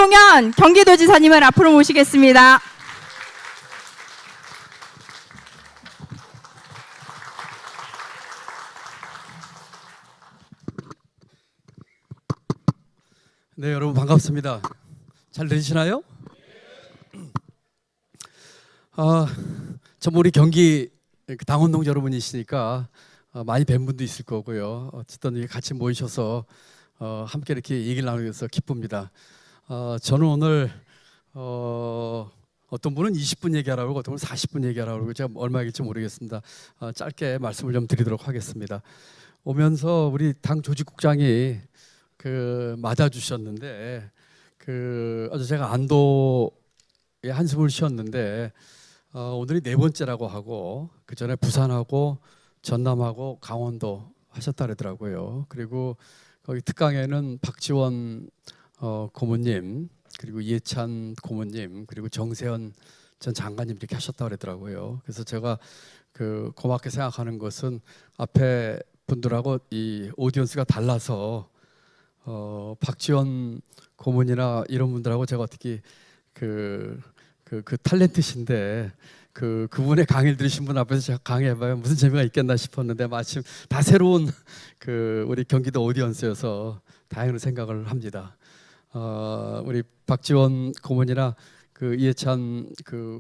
김용현 경기도지사님을 앞으로 모시겠습니다. 네, 여러분 반갑습니다. 잘 들리시나요? 전 우리 경기 당원동 여러분이시니까 많이 뵌 분도 있을 거고요. 어쨌든 같이 모이셔서 함께 이렇게 얘기를 나누면서 기쁩니다. 저는 오늘 어떤 분은 20분 얘기하라고 하고 어떤 분은 40분 얘기하라고 하고 제가 얼마 얘기할지 모르겠습니다. 짧게 말씀을 좀 드리도록 하겠습니다. 오면서 우리 당 조직국장이 맞아주셨는데 어제 제가 안도에 한숨을 쉬었는데 오늘이 네 번째라고 하고 그 전에 부산하고 전남하고 강원도 하셨다 그러더라고요. 그리고 거기 특강에는 박지원 고모님 그리고 이해찬 고모님 그리고 정세현 전 장관님 이렇게 하셨다 그러더라고요. 그래서 제가 고맙게 생각하는 것은 앞에 분들하고 이 오디언스가 달라서 박지원 고문이나 이런 분들하고 제가 어떻게 그 탤런트신데 그분의 강의를 들으신 분 앞에서 제가 강의해봐야 무슨 재미가 있겠나 싶었는데 마침 다 새로운 우리 경기도 오디언스여서 다행으로 생각을 합니다. 우리 박지원 고문이나 이해찬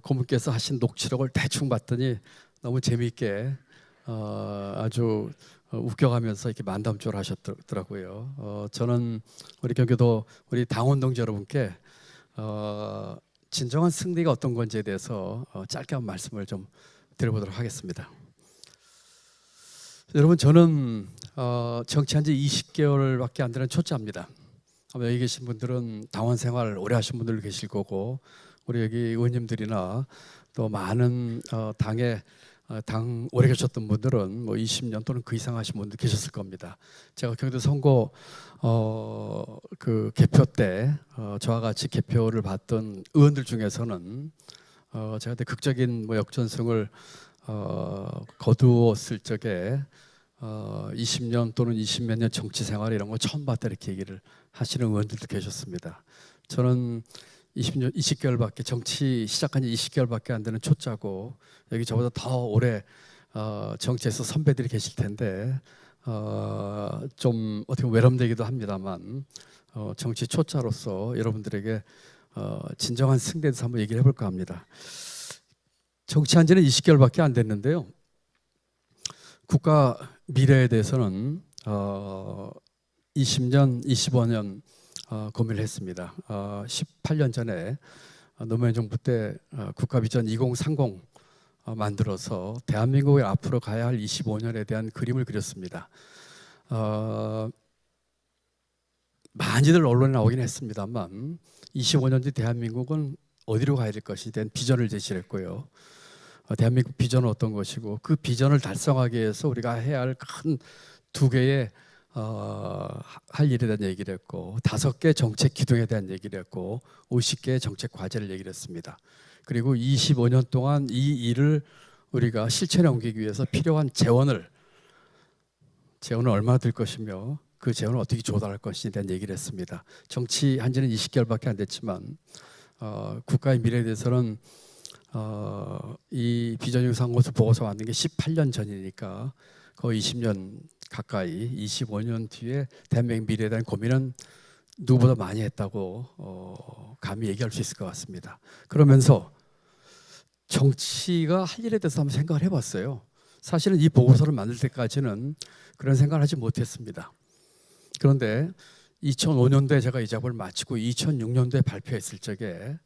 고문께서 하신 녹취록을 대충 봤더니 너무 재미있게 아주 웃겨가면서 이렇게 만담조를 하셨더라고요. 저는 우리 경기도 우리 당원 동지 여러분께 진정한 승리가 어떤 건지에 대해서 짧게 한 말씀을 좀 드려보도록 하겠습니다. 여러분, 저는 정치한 지 20개월밖에 안 되는 초짜입니다. 아마 여기 계신 분들은 당원 생활 오래 하신 분들 계실 거고 우리 여기 의원님들이나 또 많은 당 오래 계셨던 분들은 뭐 20년 또는 그 이상 하신 분들 계셨을 겁니다. 제가 경기도 선거 개표 때 저와 같이 개표를 받던 의원들 중에서는 제가 그때 극적인 역전승을 거두었을 적에 20년 또는 20몇 년 정치 생활 이런 거 처음 봤다 이렇게 얘기를 하시는 의원들도 계셨습니다. 저는 20개월밖에 정치 시작한 지 20개월밖에 안 되는 초짜고 여기 저보다 더 오래 정치에서 선배들이 계실 텐데 좀 어떻게 보면 외람되기도 합니다만 정치 초짜로서 여러분들에게 진정한 승리에 대해서 한번 얘기를 해볼까 합니다. 정치한 지는 20개월밖에 안 됐는데요. 국가 미래에 대해서는 20년, 25년 고민을 했습니다. 18년 전에 노무현 정부 때 국가 비전 2030 만들어서 대한민국의 앞으로 가야 할 25년에 대한 그림을 그렸습니다. 많이들 언론에 나오긴 했습니다만 25년 뒤 대한민국은 어디로 가야 될 것인지에 대한 비전을 제시했고요. 대한민국 비전은 어떤 것이고 그 비전을 달성하기 위해서 우리가 해야 할 큰 두 개의 할 일에 대한 얘기를 했고 5개 정책 기둥에 대한 얘기를 했고 50개의 정책 과제를 얘기를 했습니다. 그리고 25년 동안 이 일을 우리가 실천에 옮기기 위해서 필요한 재원은 얼마나 들 것이며 그 재원을 어떻게 조달할 것인지에 대한 얘기를 했습니다. 정치한 지는 20개월밖에 안 됐지만 국가의 미래에 대해서는 이 비전 상고서 보고서 만든 게 18년 전이니까 거의 20년 가까이 25년 뒤에 대한민국 미래에 대한 고민은 누구보다 많이 했다고 감히 얘기할 수 있을 것 같습니다. 그러면서 정치가 할 일에 대해서 한번 생각을 해봤어요. 사실은 이 보고서를 만들 때까지는 그런 생각을 하지 못했습니다. 그런데 2005년도에 제가 이 작업을 마치고 2006년도에 발표했을 적에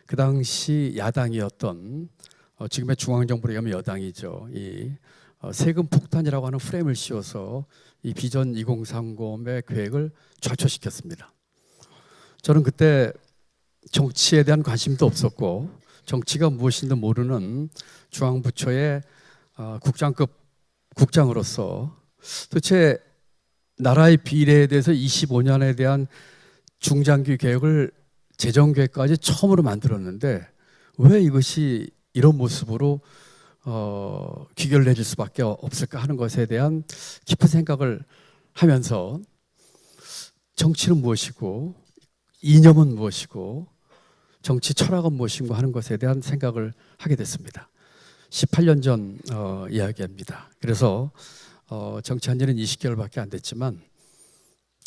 그 당시 야당이었던 지금의 중앙정부로 얘기하면 여당이죠. 이 세금 폭탄이라고 하는 프레임을 씌워서 이 비전 2030의 계획을 좌초시켰습니다. 저는 그때 정치에 대한 관심도 없었고 정치가 무엇인지 모르는 중앙부처의 국장급 국장으로서 도대체 나라의 비례에 대해서 25년에 대한 중장기 계획을 재정계획까지 처음으로 만들었는데 왜 이것이 이런 모습으로 귀결을 내릴 수밖에 없을까 하는 것에 대한 깊은 생각을 하면서 정치는 무엇이고 이념은 무엇이고 정치 철학은 무엇인가 하는 것에 대한 생각을 하게 됐습니다. 18년 전 이야기입니다. 그래서 정치한 지는 20개월밖에 안 됐지만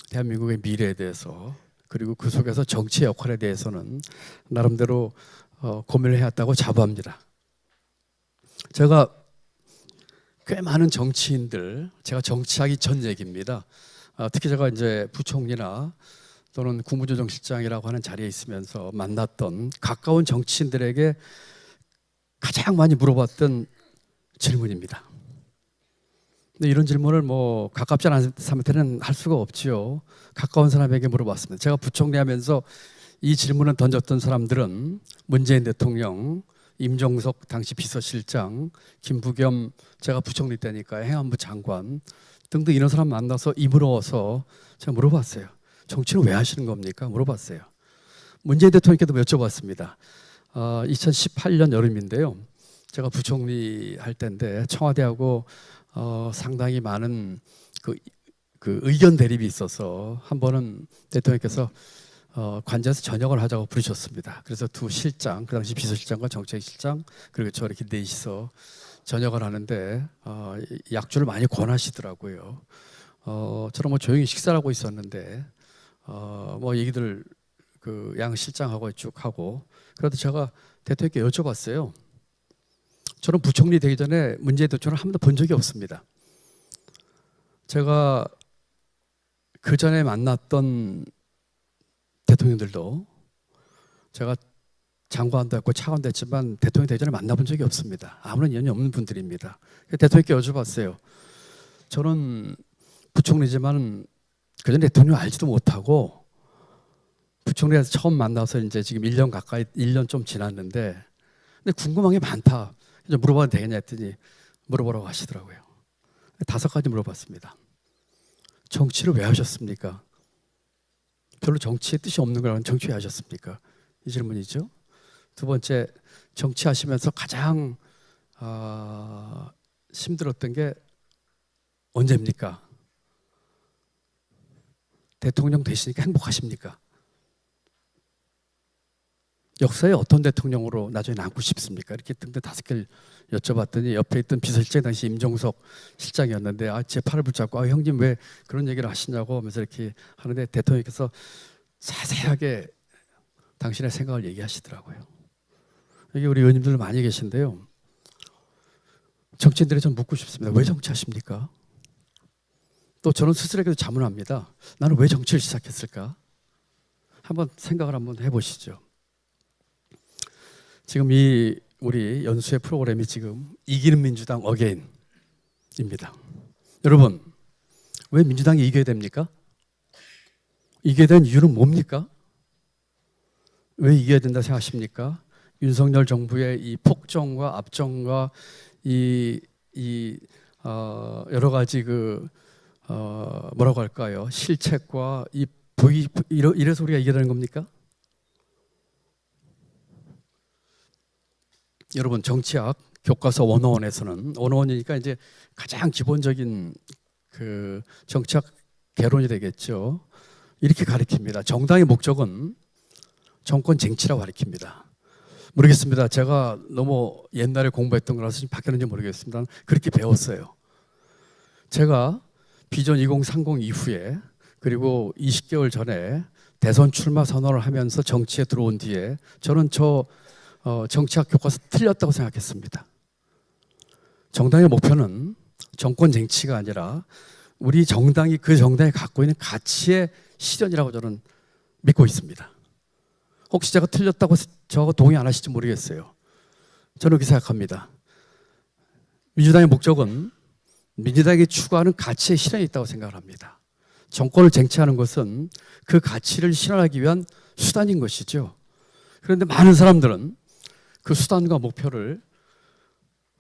대한민국의 미래에 대해서 그리고 그 속에서 정치의 역할에 대해서는 나름대로 고민을 해왔다고 자부합니다. 제가 꽤 많은 정치인들, 제가 정치하기 전 얘기입니다. 특히 제가 이제 부총리나 또는 국무조정실장이라고 하는 자리에 있으면서 만났던 가까운 정치인들에게 가장 많이 물어봤던 질문입니다. 근데 이런 질문을 뭐 가깝지 않은 사람한테는 할 수가 없지요. 가까운 사람에게 물어봤습니다. 제가 부총리하면서 이 질문을 던졌던 사람들은 문재인 대통령, 임종석 당시 비서실장, 김부겸 제가 부총리 때니까 행안부 장관 등등 이런 사람 만나서 입으로워서 제가 물어봤어요. 정치는 왜 하시는 겁니까? 물어봤어요. 문재인 대통령께도 여쭤봤습니다. 2018년 여름인데요. 제가 부총리 할 때인데 청와대하고 상당히 많은 그 의견 대립이 있어서 한 번은 대통령께서 관저에서 저녁을 하자고 부르셨습니다. 그래서 두 실장, 그 당시 비서실장과 정책실장 그리고 저 이렇게 넷이서 저녁을 하는데 약주를 많이 권하시더라고요. 저는 뭐 조용히 식사를 하고 있었는데 뭐 얘기들 그 양 실장하고 쭉 하고 그래도 제가 대통령께 여쭤봤어요. 저는 부총리 되기 전에 문재인 대통령을 한 번도 본 적이 없습니다. 제가 그 전에 만났던 대통령들도 제가 장관도 했고 차관도 했지만 대통령 되기 전에 만나본 적이 없습니다. 아무런 인연이 없는 분들입니다. 대통령께 여쭤봤어요. 저는 부총리지만 그전 대통령 알지도 못하고 부총리에서 처음 만나서 이제 지금 1년 가까이 1년 좀 지났는데 근데 궁금한 게 많다. 이제 물어봐도 되겠냐 했더니 물어보라고 하시더라고요. 5가지 물어봤습니다. 정치를 왜 하셨습니까? 별로 정치에 뜻이 없는 거라면 정치 왜 하셨습니까? 이 질문이죠. 두 번째, 정치하시면서 가장 힘들었던 게 언제입니까? 대통령 되시니까 행복하십니까? 역사에 어떤 대통령으로 나중에 남고 싶습니까? 이렇게 등등 5개를 여쭤봤더니 옆에 있던 비서실장 당시 임종석 실장이었는데 제 팔을 붙잡고 형님 왜 그런 얘기를 하시냐고 하면서 이렇게 하는데 대통령께서 자세하게 당신의 생각을 얘기하시더라고요. 여기 우리 의원님들 많이 계신데요. 정치인들이 좀 묻고 싶습니다. 왜 정치하십니까? 또 저는 스스로에게도 자문합니다. 나는 왜 정치를 시작했을까? 한번 생각을 한번 해보시죠. 지금 이 우리 연수의 프로그램이 지금 이기는 민주당 어게인입니다. 여러분, 왜 민주당이 이겨야 됩니까? 이겨야 되는 이유는 뭡니까? 왜 이겨야 된다 생각하십니까? 윤석열 정부의 이 폭정과 압정과 여러 가지 뭐라고 할까요? 실책과 이래서 우리가 이겨야 되는 겁니까? 여러분 정치학 교과서 101에서는 101이니까 이제 가장 기본적인 그 정치학 개론이 되겠죠. 이렇게 가리킵니다. 정당의 목적은 정권 쟁취라고 가리킵니다. 모르겠습니다. 제가 너무 옛날에 공부했던 거라서 지금 바뀌었는지 모르겠습니다. 그렇게 배웠어요. 제가 비전 2030 이후에 그리고 20개월 전에 대선 출마 선언을 하면서 정치에 들어온 뒤에 저는 정치학 교과서 틀렸다고 생각했습니다. 정당의 목표는 정권 쟁취가 아니라 우리 정당이 그 정당이 갖고 있는 가치의 실현이라고 저는 믿고 있습니다. 혹시 제가 틀렸다고 저하고 동의 안 하실지 모르겠어요. 저는 그렇게 생각합니다. 민주당의 목적은 민주당이 추구하는 가치의 실현이 있다고 생각을 합니다. 정권을 쟁취하는 것은 그 가치를 실현하기 위한 수단인 것이죠. 그런데 많은 사람들은 그 수단과 목표를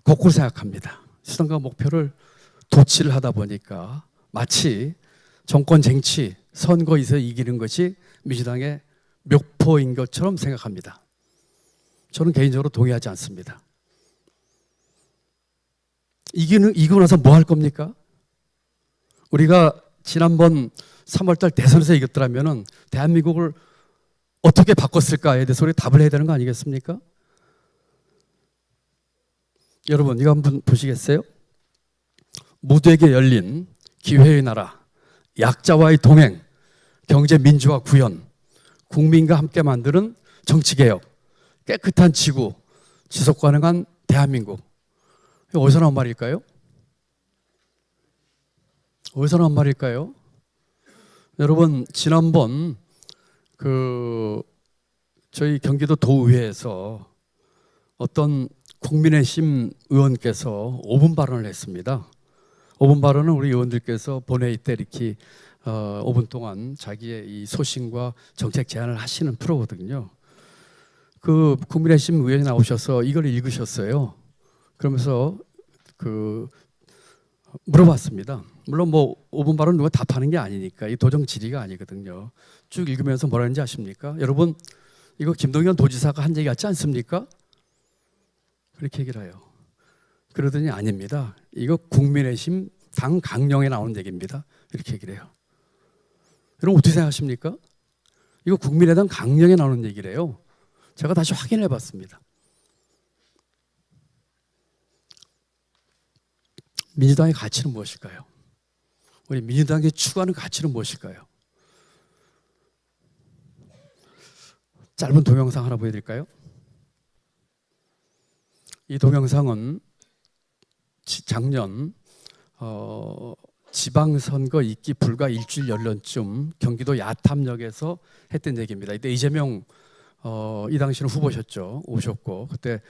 거꾸로 생각합니다. 수단과 목표를 도치를 하다 보니까 마치 정권 쟁취, 선거에서 이기는 것이 민주당의 묘포인 것처럼 생각합니다. 저는 개인적으로 동의하지 않습니다. 이기고 나서 뭐 할 겁니까? 우리가 지난번 3월달 대선에서 이겼더라면 대한민국을 어떻게 바꿨을까에 대해서 우리 답을 해야 되는 거 아니겠습니까? 여러분 이거 한번 보시겠어요? 모두에게 열린 기회의 나라, 약자와의 동행, 경제 민주화 구현, 국민과 함께 만드는 정치개혁, 깨끗한 지구, 지속 가능한 대한민국. 이거 어디서 나온 말일까요? 어디서 나온 말일까요? 여러분 지난번 저희 경기도 도의회에서 어떤 국민의힘 의원께서 5분 발언을 했습니다. 5분 발언은 우리 의원들께서 본회의 때 이렇게 5분 동안 자기의 이 소신과 정책 제안을 하시는 프로거든요. 그 국민의힘 의원이 나오셔서 이걸 읽으셨어요. 그러면서 물어봤습니다. 물론 뭐 5분 발언 누가 답하는 게 아니니까 이 도정 질의가 아니거든요. 쭉 읽으면서 뭐라 했는지 아십니까? 여러분 이거 김동연 도지사가 한 얘기 같지 않습니까? 그렇게 얘기를 해요. 그러더니 아닙니다. 이거 국민의힘 당 강령에 나오는 얘기입니다. 이렇게 얘기를 해요. 여러분 어떻게 생각하십니까? 이거 국민의당 강령에 나오는 얘기래요. 제가 다시 확인해 봤습니다. 민주당의 가치는 무엇일까요? 우리 민주당이 추구하는 가치는 무엇일까요? 짧은 동영상 하나 보여드릴까요? 이 동영상은 작년 지방선거 있기 불과 일주일 연전쯤 경기도 야탐역에서 했던 얘기입니다. 이때 이재명 이 당시는 후보셨죠. 오셨고 그때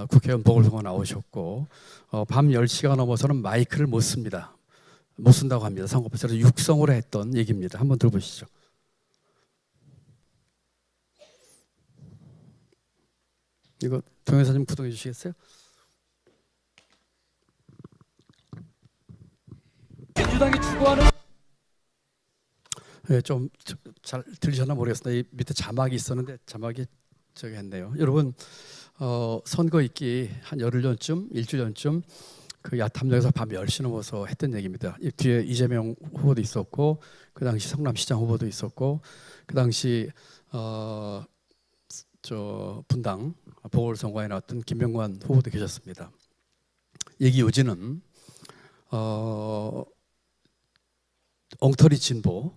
국회의원 보궐선거 나오셨고 밤 10시가 넘어서는 마이크를 못 씁니다. 못 쓴다고 합니다. 선거법에서 육성으로 했던 얘기입니다. 한번 들어보시죠. 이거 동영상 좀 구독해 주시겠어요? 민주당이 추구하는 좀 잘 들리셨나 모르겠습니다. 이 밑에 자막이 있었는데 자막이 저기 했네요. 여러분 선거 있기 한 열흘 전쯤, 일주일 전쯤 그 야탐역에서 밤 10시 넘어서 했던 얘기입니다. 이 뒤에 이재명 후보도 있었고 그 당시 성남시장 후보도 있었고 그 당시 분당 보궐선거에 나왔던 김명관 후보도 계셨습니다. 얘기 요지는 엉터리 진보,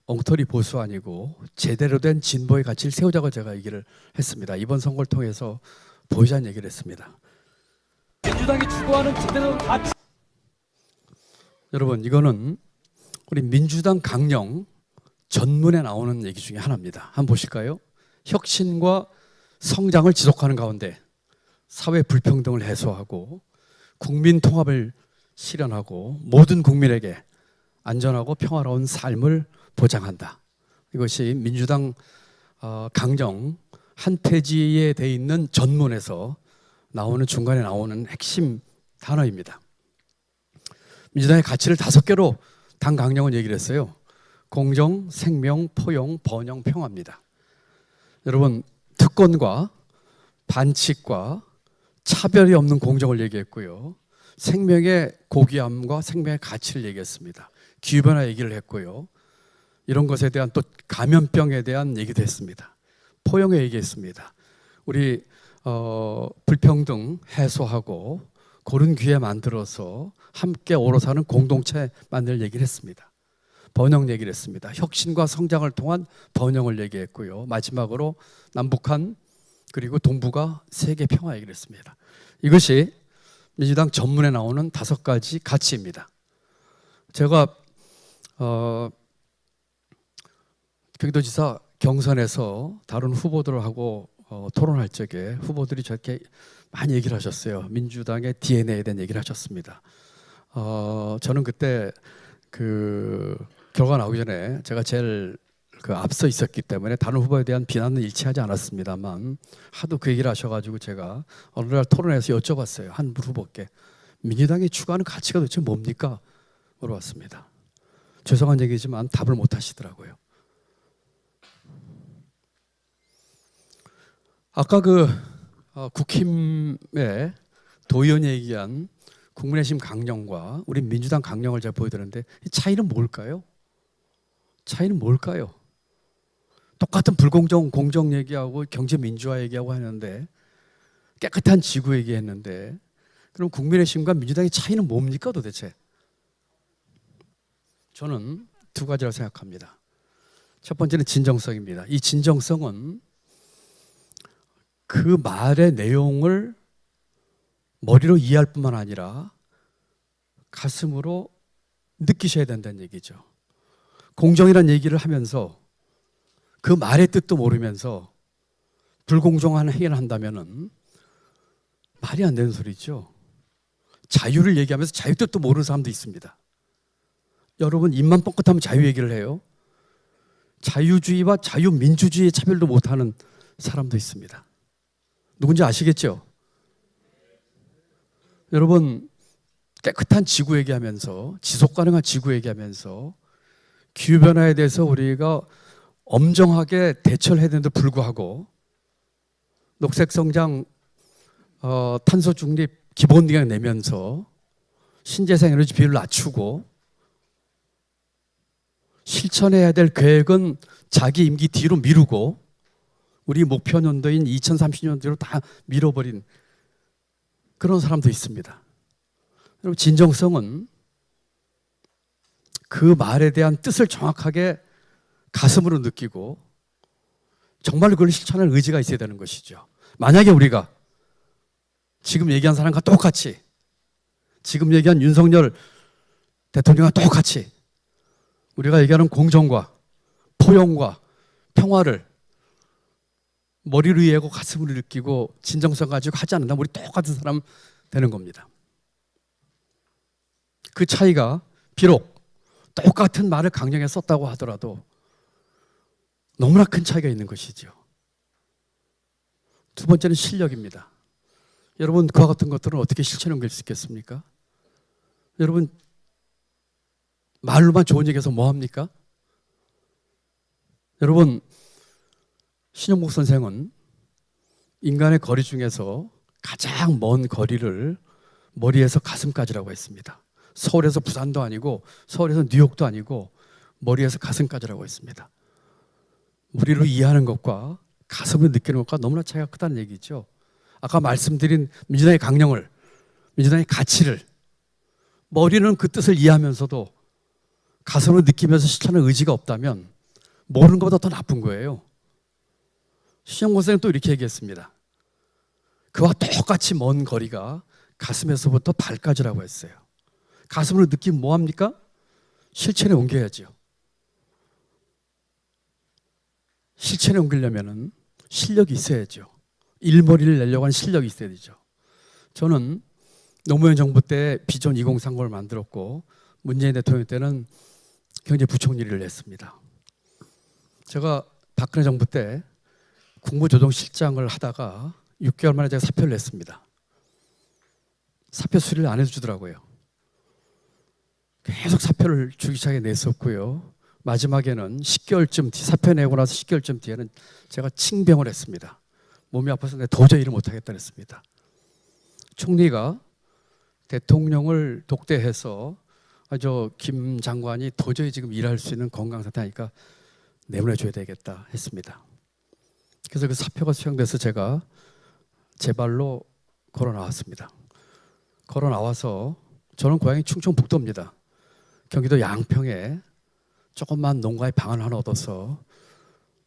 엉터리 보수 아니고 제대로 된 진보의 가치를 세우자고 제가 얘기를 했습니다. 이번 선거를 통해서 보이자는 얘기를 했습니다. 민주당이 추구하는 제대로 된 가치. 여러분 이거는 우리 민주당 강령 전문에 나오는 얘기 중에 하나입니다. 한번 보실까요? 혁신과 성장을 지속하는 가운데 사회 불평등을 해소하고 국민 통합을 실현하고 모든 국민에게 안전하고 평화로운 삶을 보장한다. 이것이 민주당 강령 한 페이지에 돼 있는 전문에서 나오는 중간에 나오는 핵심 단어입니다. 민주당의 가치를 5개로 당 강령은 얘기를 했어요. 공정, 생명, 포용, 번영, 평화입니다. 여러분 특권과 반칙과 차별이 없는 공정을 얘기했고요. 생명의 고귀함과 생명의 가치를 얘기했습니다. 기후변화 얘기를 했고요. 이런 것에 대한 또 감염병에 대한 얘기도 했습니다. 포용에 얘기했습니다. 우리 불평등 해소하고 고른 기회 만들어서 함께 오로 사는 공동체 만들 얘기를 했습니다. 번영 얘기를 했습니다. 혁신과 성장을 통한 번영을 얘기했고요. 마지막으로 남북한 그리고 동북아 세계 평화 얘기를 했습니다. 이것이 민주당 전문에 나오는 5가지 가치입니다. 제가 경기도지사 경선에서 다른 후보들하고 토론할 적에 후보들이 저렇게 많이 얘기를 하셨어요. 민주당의 DNA에 대한 얘기를 하셨습니다. 저는 그때 그 결과 나오기 전에 제가 제일 앞서 있었기 때문에 다른 후보에 대한 비난은 일치하지 않았습니다만 하도 그 얘기를 하셔가지고 제가 어느 날 토론에서 여쭤봤어요. 한 후보께 민주당이 추구하는 가치가 도대체 뭡니까? 물어봤습니다. 죄송한 얘기지만 답을 못 하시더라고요. 아까 국힘의 도의원이 얘기한 국민의힘 강령과 우리 민주당 강령을 제가 보여드렸는데 이 차이는 뭘까요? 차이는 뭘까요? 똑같은 불공정, 공정 얘기하고 경제 민주화 얘기하고 하는데 깨끗한 지구 얘기했는데 그럼 국민의힘과 민주당의 차이는 뭡니까 도대체? 저는 두 가지라고 생각합니다. 첫 번째는 진정성입니다. 이 진정성은 그 말의 내용을 머리로 이해할 뿐만 아니라 가슴으로 느끼셔야 된다는 얘기죠. 공정이라는 얘기를 하면서 그 말의 뜻도 모르면서 불공정한 행위를 한다면은 말이 안 되는 소리죠. 자유를 얘기하면서 자유 뜻도 모르는 사람도 있습니다. 여러분 입만 뻥끗하면 자유 얘기를 해요. 자유주의와 자유민주주의의 차별도 못하는 사람도 있습니다. 누군지 아시겠죠? 여러분 깨끗한 지구 얘기하면서 지속 가능한 지구 얘기하면서 기후변화에 대해서 우리가 엄정하게 대처를 해야 되는데 불구하고 녹색성장, 탄소 중립 기본계획 내면서 신재생 에너지 비율을 낮추고 실천해야 될 계획은 자기 임기 뒤로 미루고 우리 목표 년도인 2030년대로 다 밀어버린 그런 사람도 있습니다. 여러분 진정성은 그 말에 대한 뜻을 정확하게 가슴으로 느끼고 정말 그걸 실천할 의지가 있어야 되는 것이죠. 만약에 우리가 지금 얘기한 사람과 똑같이 지금 얘기한 윤석열 대통령과 똑같이 우리가 얘기하는 공정과 포용과 평화를 머리로 이해하고 가슴으로 느끼고 진정성 가지고 하지 않는다면 우리 똑같은 사람 되는 겁니다. 그 차이가 비록 똑같은 말을 강령에 썼다고 하더라도 너무나 큰 차이가 있는 것이죠. 두 번째는 실력입니다. 여러분 그와 같은 것들은 어떻게 실천에 옮길 수 있겠습니까? 여러분 말로만 좋은 얘기해서 뭐합니까? 여러분 신영복 선생은 인간의 거리 중에서 가장 먼 거리를 머리에서 가슴까지라고 했습니다. 서울에서 부산도 아니고 서울에서 뉴욕도 아니고 머리에서 가슴까지라고 했습니다. 머리로 이해하는 것과 가슴으로 느끼는 것과 너무나 차이가 크다는 얘기죠. 아까 말씀드린 민주당의 강령을, 민주당의 가치를 머리는 그 뜻을 이해하면서도 가슴으로 느끼면서 실천할 의지가 없다면 모르는 것보다 더 나쁜 거예요. 신영복 선생은 또 이렇게 얘기했습니다. 그와 똑같이 먼 거리가 가슴에서부터 발까지라고 했어요. 가슴으로 느끼면 뭐합니까? 실천에 옮겨야죠. 실천에 옮기려면 실력이 있어야죠. 일머리를 내려고 하는 실력이 있어야 되죠. 저는 노무현 정부 때 비전 2030을 만들었고 문재인 대통령 때는 경제부총리를 했습니다. 제가 박근혜 정부 때 국무조정실장을 하다가 6개월 만에 제가 사표를 냈습니다. 사표 수리를 안 해주더라고요. 계속 사표를 주기차게 냈었고요. 마지막에는 10개월쯤 사표 내고 나서 10개월쯤 뒤에는 제가 칭병을 했습니다. 몸이 아파서 내가 도저히 일을 못하겠다 했습니다. 총리가 대통령을 독대해서 김 장관이 도저히 지금 일할 수 있는 건강 상태니까 내보내줘야 되겠다 했습니다. 그래서 그 사표가 수용돼서 제가 제 발로 걸어 나왔습니다. 걸어 나와서 저는 고향이 충청북도입니다. 경기도 양평에 조그만 농가에 방을 하나 얻어서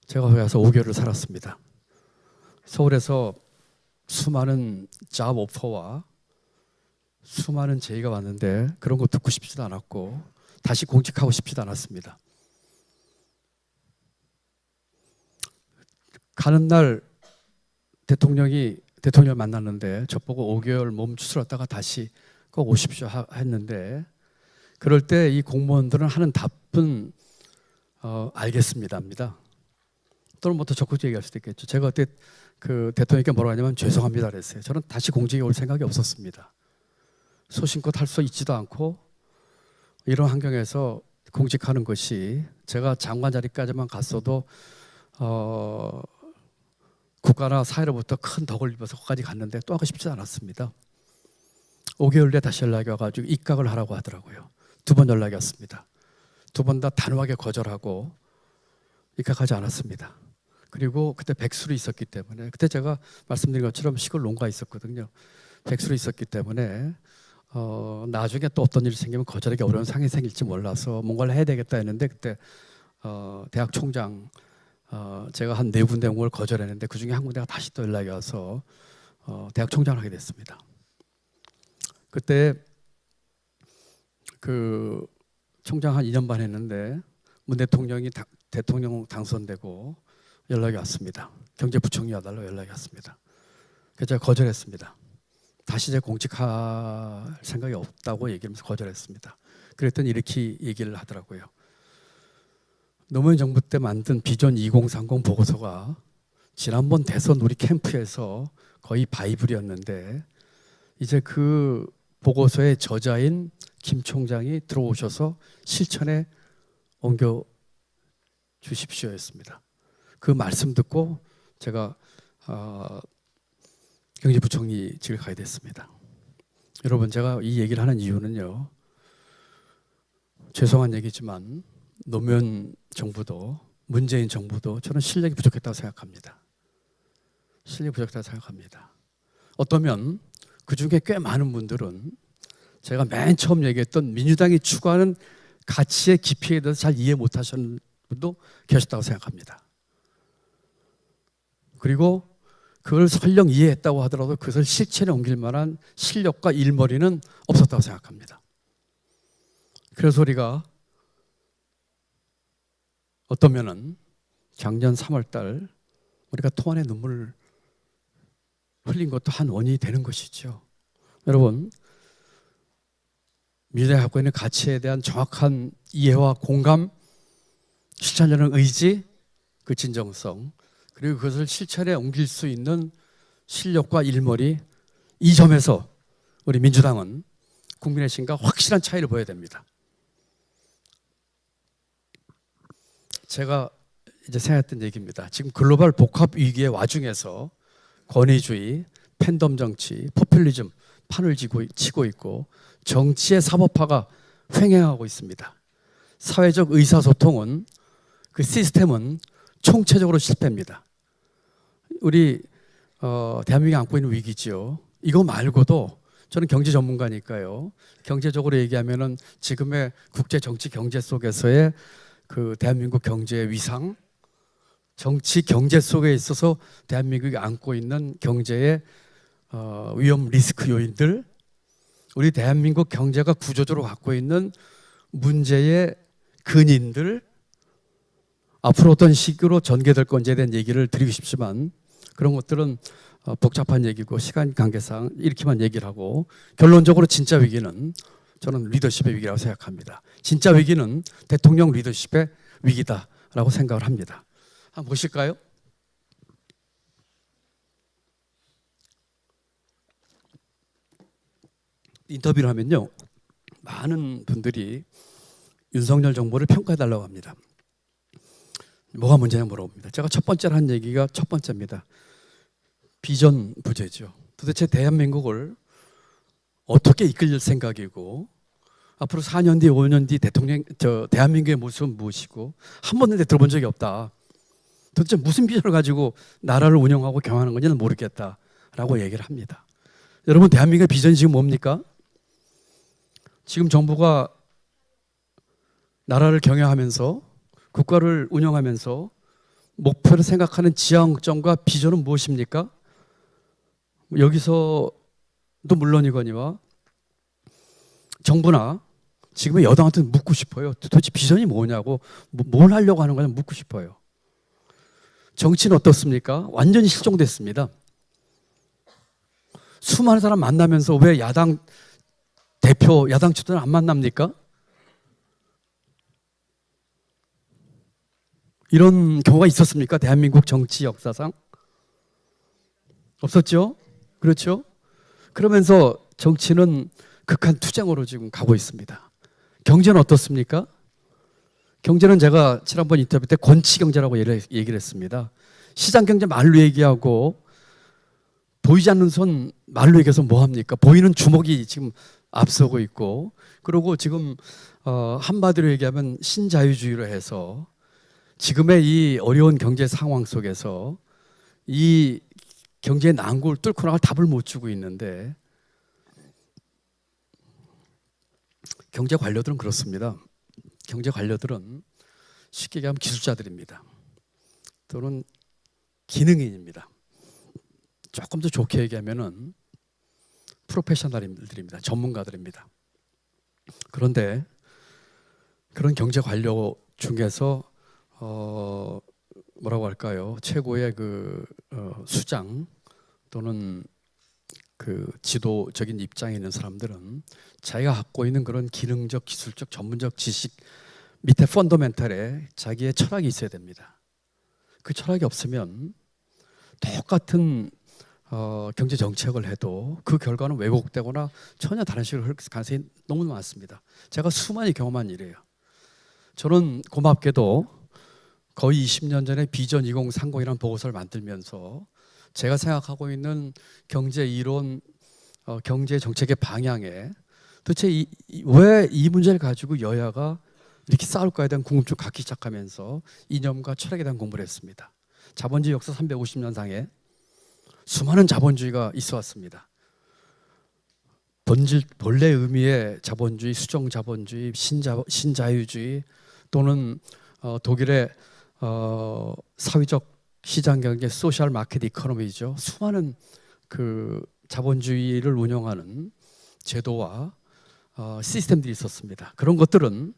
제가 거기 가서 5개월을 살았습니다. 서울에서 수많은 잡 오퍼와 수많은 제의가 왔는데 그런 거 듣고 싶지도 않았고 다시 공직하고 싶지도 않았습니다. 가는 날 대통령을 만났는데 저보고 5개월 몸 추스렸다가 다시 꼭 오십시오 했는데 그럴 때 이 공무원들은 하는 답은 알겠습니다입니다. 또는 뭐 더 적극적으로 얘기할 수도 있겠죠. 제가 그때 그 대통령께 뭐라고 하냐면 죄송합니다 그랬어요. 저는 다시 공직에 올 생각이 없었습니다. 소신껏 할 수 있지도 않고 이런 환경에서 공직하는 것이 제가 장관 자리까지만 갔어도 국가나 사회로부터 큰 덕을 입어서 거기까지 갔는데 또 하고 싶지 않았습니다. 5개월 뒤에 다시 연락이 와가지고 입각을 하라고 하더라고요. 2번 연락이 왔습니다. 2번 다 단호하게 거절하고 입각하지 않았습니다. 그리고 그때 백수로 있었기 때문에, 그때 제가 말씀드린 것처럼 시골 농가에 있었거든요. 백수로 있었기 때문에 나중에 또 어떤 일이 생기면 거절하기 어려운 상황이 생길지 몰라서 뭔가를 해야 되겠다 했는데, 그때 대학 총장 제가 한 4군데 온 걸 거절했는데 그중에 한 군데가 다시 또 연락이 와서 대학 총장을 하게 됐습니다. 그때 그 총장 한 2년 반 했는데 문 대통령이 대통령 당선되고 연락이 왔습니다. 경제부총리 와달라고 연락이 왔습니다. 그래서 제가 거절했습니다. 다시 이제 공직할 생각이 없다고 얘기하면서 거절했습니다. 그랬더니 이렇게 얘기를 하더라고요. 노무현 정부 때 만든 비전 2030 보고서가 지난번 대선 우리 캠프에서 거의 바이블이었는데, 이제 그 보고서의 저자인 김 총장이 들어오셔서 실천에 옮겨 주십시오였습니다. 그 말씀 듣고 제가 경제부총리직을 가게 됐습니다. 여러분, 제가 이 얘기를 하는 이유는요, 죄송한 얘기지만 노무현 정부도 문재인 정부도 저는 실력이 부족했다고 생각합니다. 실력이 부족했다고 생각합니다. 어떠면 그중에 꽤 많은 분들은 제가 맨 처음 얘기했던 민주당이 추구하는 가치의 깊이에 대해서 잘 이해 못하시는 분도 계셨다고 생각합니다. 그리고 그걸 설령 이해했다고 하더라도 그것을 실천에 옮길 만한 실력과 일머리는 없었다고 생각합니다. 그래서 우리가 어떠면은 작년 3월 달 우리가 통안의 눈물을 흘린 것도 한 원인이 되는 것이죠. 여러분, 민주당이 갖고 있는 가치에 대한 정확한 이해와 공감, 실천하는 의지, 그 진정성, 그리고 그것을 실천에 옮길 수 있는 실력과 일머리, 이 점에서 우리 민주당은 국민의 신과 확실한 차이를 보여야 됩니다. 제가 이제 생각했던 얘기입니다. 지금 글로벌 복합 위기의 와중에서 권위주의, 팬덤 정치, 포퓰리즘 판을 치고 있고 정치의 사법화가 횡행하고 있습니다. 사회적 의사소통은, 그 시스템은 총체적으로 실패입니다. 우리 대한민국이 안고 있는 위기지요. 이거 말고도 저는 경제 전문가니까요. 경제적으로 얘기하면은 지금의 국제 정치 경제 속에서의 그 대한민국 경제의 위상, 정치 경제 속에 있어서 대한민국이 안고 있는 경제의 위험 리스크 요인들, 우리 대한민국 경제가 구조적으로 갖고 있는 문제의 근인들, 앞으로 어떤 식으로 전개될 건지에 대한 얘기를 드리고 싶지만 그런 것들은 복잡한 얘기고 시간 관계상 이렇게만 얘기를 하고, 결론적으로 진짜 위기는 저는 리더십의 위기라고 생각합니다. 진짜 위기는 대통령 리더십의 위기다라고 생각을 합니다. 한번 보실까요? 인터뷰를 하면요, 많은 분들이 윤석열 정부를 평가해달라고 합니다. 뭐가 문제냐 물어봅니다. 제가 첫 번째로 한 얘기가 첫 번째입니다. 비전 부재죠. 도대체 대한민국을 어떻게 이끌 생각이고, 앞으로 4년 뒤, 5년 뒤 대한민국의 모습은 무엇이고, 한 번도 들어본 적이 없다. 도대체 무슨 비전을 가지고 나라를 운영하고 경영하는 건지는 모르겠다라고 얘기를 합니다. 여러분, 대한민국의 비전이 지금 뭡니까? 지금 정부가 나라를 경영하면서 국가를 운영하면서 목표를 생각하는 지향점과 비전은 무엇입니까? 여기서도 물론이거니와 정부나 지금의 여당한테 묻고 싶어요. 도대체 비전이 뭐냐고, 뭘 하려고 하는 거냐 묻고 싶어요. 정치는 어떻습니까? 완전히 실종됐습니다. 수많은 사람 만나면서 왜 야당 대표, 야당 주도는 안 만납니까? 이런 경우가 있었습니까? 대한민국 정치 역사상? 없었죠? 그렇죠? 그러면서 정치는 극한 투쟁으로 지금 가고 있습니다. 경제는 어떻습니까? 경제는 제가 지난번 인터뷰 때 권치경제라고 얘기를 했습니다. 시장경제 말로 얘기하고 보이지 않는 손 말로 얘기해서 뭐합니까? 보이는 주먹이 지금 앞서고 있고, 그리고 지금 한마디로 얘기하면 신자유주의로 해서 지금의 이 어려운 경제 상황 속에서 이 경제 난국을 뚫고 나갈 답을 못 주고 있는데, 경제 관료들은 그렇습니다. 경제 관료들은 쉽게 얘기하면 기술자들입니다. 또는 기능인입니다. 조금 더 좋게 얘기하면은 프로페셔널들입니다. 전문가들입니다. 그런데 그런 경제 관료 중에서 뭐라고 할까요? 최고의 수장 또는 그 지도적인 입장에 있는 사람들은 자기가 갖고 있는 그런 기능적, 기술적, 전문적 지식 밑에 펀더멘탈에 자기의 철학이 있어야 됩니다. 그 철학이 없으면 똑같은 경제 정책을 해도 그 결과는 왜곡되거나 전혀 다른 식으로 흘러갈 가능성이 너무 많습니다. 제가 수많이 경험한 일이에요. 저는 고맙게도 거의 20년 전에 비전 2030이라는 보고서를 만들면서 제가 생각하고 있는 경제 이론, 경제 정책의 방향에 도대체 왜 이 문제를 가지고 여야가 이렇게 싸울까에 대한 궁금증을 갖기 시작하면서 이념과 철학에 대한 공부를 했습니다. 자본주의 역사 350년 상에 수많은 자본주의가 있어 왔습니다. 본래 의미의 자본주의, 수정 자본주의, 신자유주의 또는 독일의 사회적 시장 경제, 소셜 마켓 이코노미죠. 수많은 그 자본주의를 운영하는 제도와 시스템들이 있었습니다. 그런 것들은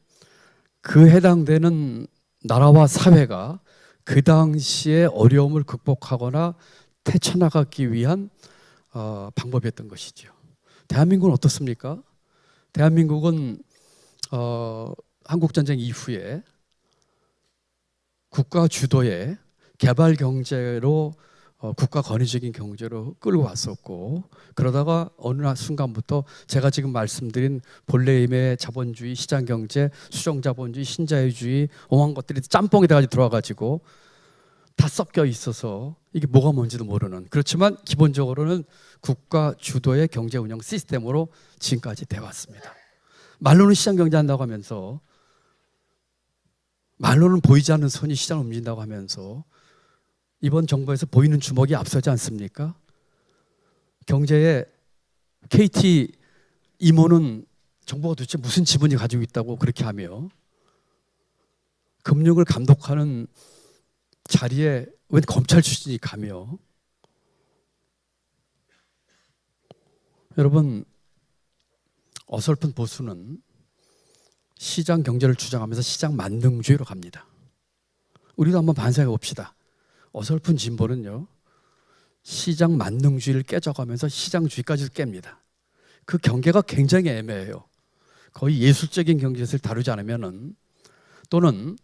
그 해당되는 나라와 사회가 그 당시의 어려움을 극복하거나 헤쳐나가기 위한 방법이었던 것이죠. 대한민국은 어떻습니까? 대한민국은 한국전쟁 이후에 국가 주도의 개발 경제로 국가 권위적인 경제로 끌고 왔었고, 그러다가 어느 순간부터 제가 지금 말씀드린 본래 의미의 자본주의, 시장 경제, 수정 자본주의, 신자유주의 오만 것들이 짬뽕이 돼가지고 들어와가지고 다 섞여 있어서 이게 뭐가 뭔지도 모르는, 그렇지만 기본적으로는 국가 주도의 경제 운영 시스템으로 지금까지 돼 왔습니다. 말로는 시장 경제 한다고 하면서, 말로는 보이지 않는 손이 시장을 움직인다고 하면서 이번 정부에서 보이는 주먹이 앞서지 않습니까? 경제에 KT 이모는 정부가 도대체 무슨 지분이 가지고 있다고 그렇게 하며, 금융을 감독하는 자리에 웬 검찰 출신이 가며, 여러분, 어설픈 보수는 시장 경제를 주장하면서 시장 만능주의로 갑니다. 우리도 한번 반성해 봅시다. 어설픈 진보는요, 시장 만능주의를 깨져가면서 시장주의까지 깹니다. 그 경계가 굉장히 애매해요. 거의 예술적인 경제를 다루지 않으면은, 또는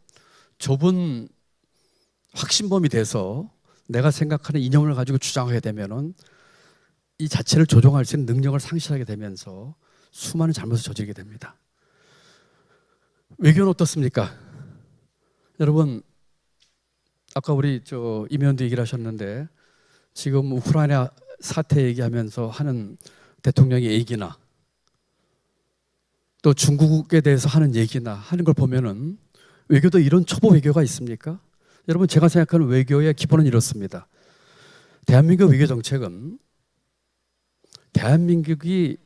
좁은 확신범이 돼서 내가 생각하는 이념을 가지고 주장하게 되면은 이 자체를 조종할 수 있는 능력을 상실하게 되면서 수많은 잘못을 저지르게 됩니다. 외교는 어떻습니까? 여러분, 아까 우리 이면도 얘기를 하셨는데, 지금 우크라이나 사태 얘기하면서 하는 대통령의 얘기나 또 중국에 대해서 하는 얘기나 하는 걸 보면은 외교도 이런 초보 외교가 있습니까? 여러분, 제가 생각하는 외교의 기본은 이렇습니다. 대한민국 외교 정책은 대한민국이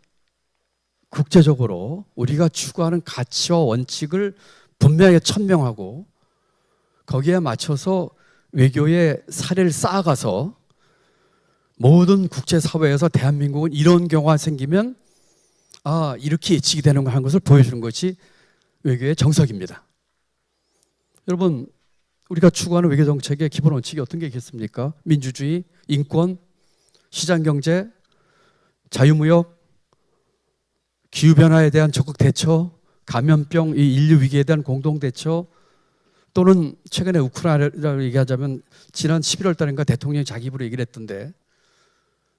국제적으로 우리가 추구하는 가치와 원칙을 분명하게 천명하고 거기에 맞춰서 외교의 사례를 쌓아가서 모든 국제사회에서 대한민국은 이런 경우가 생기면 이렇게 예측이 되는 거 하는 것을 보여주는 것이 외교의 정석입니다. 여러분, 우리가 추구하는 외교 정책의 기본 원칙이 어떤 게 있겠습니까? 민주주의, 인권, 시장경제, 자유무역, 기후변화에 대한 적극 대처, 감염병, 이 인류 위기에 대한 공동 대처, 또는 최근에 우크라이나를 얘기하자면 지난 11월 달인가 대통령이 자기 입으로 얘기를 했던데,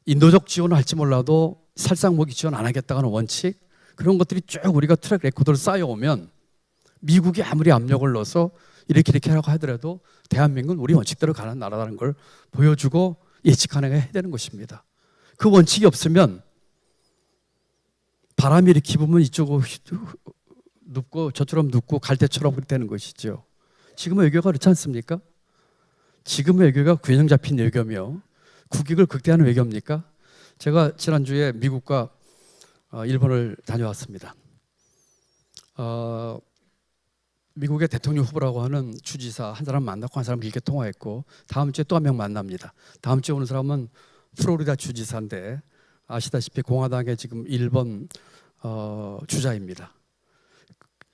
인도적 지원을 할지 몰라도 살상무기 지원 안 하겠다는 원칙, 그런 것들이 쭉 우리가 트랙 레코드를 쌓여오면 미국이 아무리 압력을 넣어서 이렇게 하라고 하더라도 대한민국은 우리 원칙대로 가는 나라라는 걸 보여주고 예측 가능해야 되는 것입니다. 그 원칙이 없으면 바람이 이렇게 불면 이쪽으로 눕고 저처럼 눕고 갈대처럼 그렇게 되는 것이죠. 지금의 외교가 그렇지 않습니까? 지금의 외교가 균형 잡힌 외교며 국익을 극대화하는 외교입니까? 제가 지난주에 미국과 일본을 다녀왔습니다. 미국의 대통령 후보라고 하는 주지사 한 사람 만났고 한 사람 길게 통화했고 다음 주에 또 한 명 만납니다. 다음 주에 오는 사람은 플로리다 주지사인데 아시다시피 공화당의 지금 1번 주자입니다.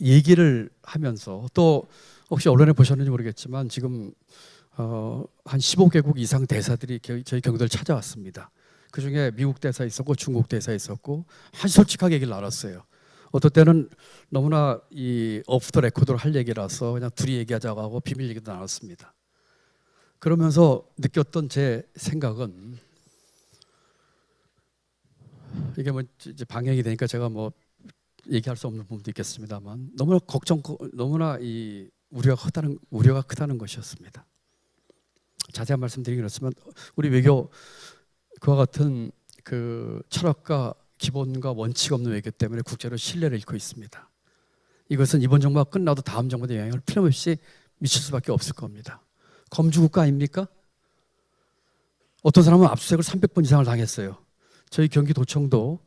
얘기를 하면서 또 혹시 언론에 보셨는지 모르겠지만 지금 한 15개국 이상 대사들이 저희 경기도를 찾아왔습니다. 그중에 미국 대사 있었고 중국 대사 있었고 아주 솔직하게 얘기를 나눴어요. 어떨 때는 너무나 이 오프 더 레코드로 할 얘기라서 그냥 둘이 얘기하자고 하고 비밀 얘기도 나눴습니다. 그러면서 느꼈던 제 생각은 이게 뭐 이제 방영이 되니까 제가 뭐 얘기할 수 없는 부분도 있겠습니다만 너무나 이 우려가 크다는 것이었습니다. 자세한 말씀드리긴 그렇지만 우리 외교 그와 같은 그 철학과 기본과 원칙 없는 외교 때문에 국제로 신뢰를 잃고 있습니다. 이것은 이번 정부가 끝나도 다음 정부에 영향을 필요없이 미칠 수밖에 없을 겁니다. 검주국가 아닙니까? 어떤 사람은 압수수색을 300번 이상을 당했어요. 저희 경기도청도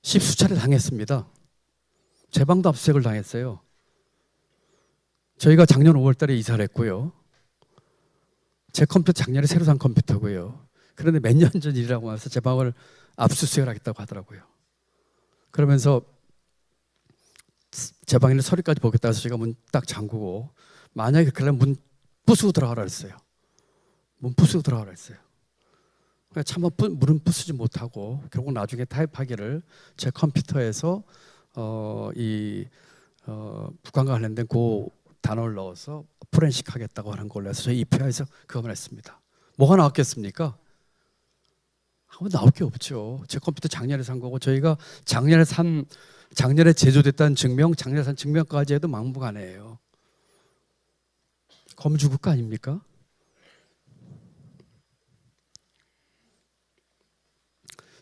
10수차례 당했습니다. 제 방도 압수수색을 당했어요. 저희가 작년 5월 달에 이사를 했고요. 제 컴퓨터 작년에 새로 산 컴퓨터고요. 그런데 몇 년 전 일이라고 해서 제 방을 압수수색을 하겠다고 하더라고요. 그러면서 제 방에는 서류까지 보겠다 해서 제가 문 딱 잠그고 만약에 그렇게 하면 문 부수고 들어가라 했어요. 문 부수고 들어가라 했어요. 차마 문은 부수지 못하고 결국 나중에 타입하기를 제 컴퓨터에서 북한과 관련된 그 단어를 넣어서 포렌식 하겠다고 하는 걸로 해서 저희 입회하에서 그것만 했습니다. 뭐가 나왔겠습니까? 아무도 나올 게 없죠. 제 컴퓨터 작년에 산 거고 저희가 작년에 제조됐다는 증명, 작년에 산 증명까지 해도 막무가내예요. 검주국가 아닙니까?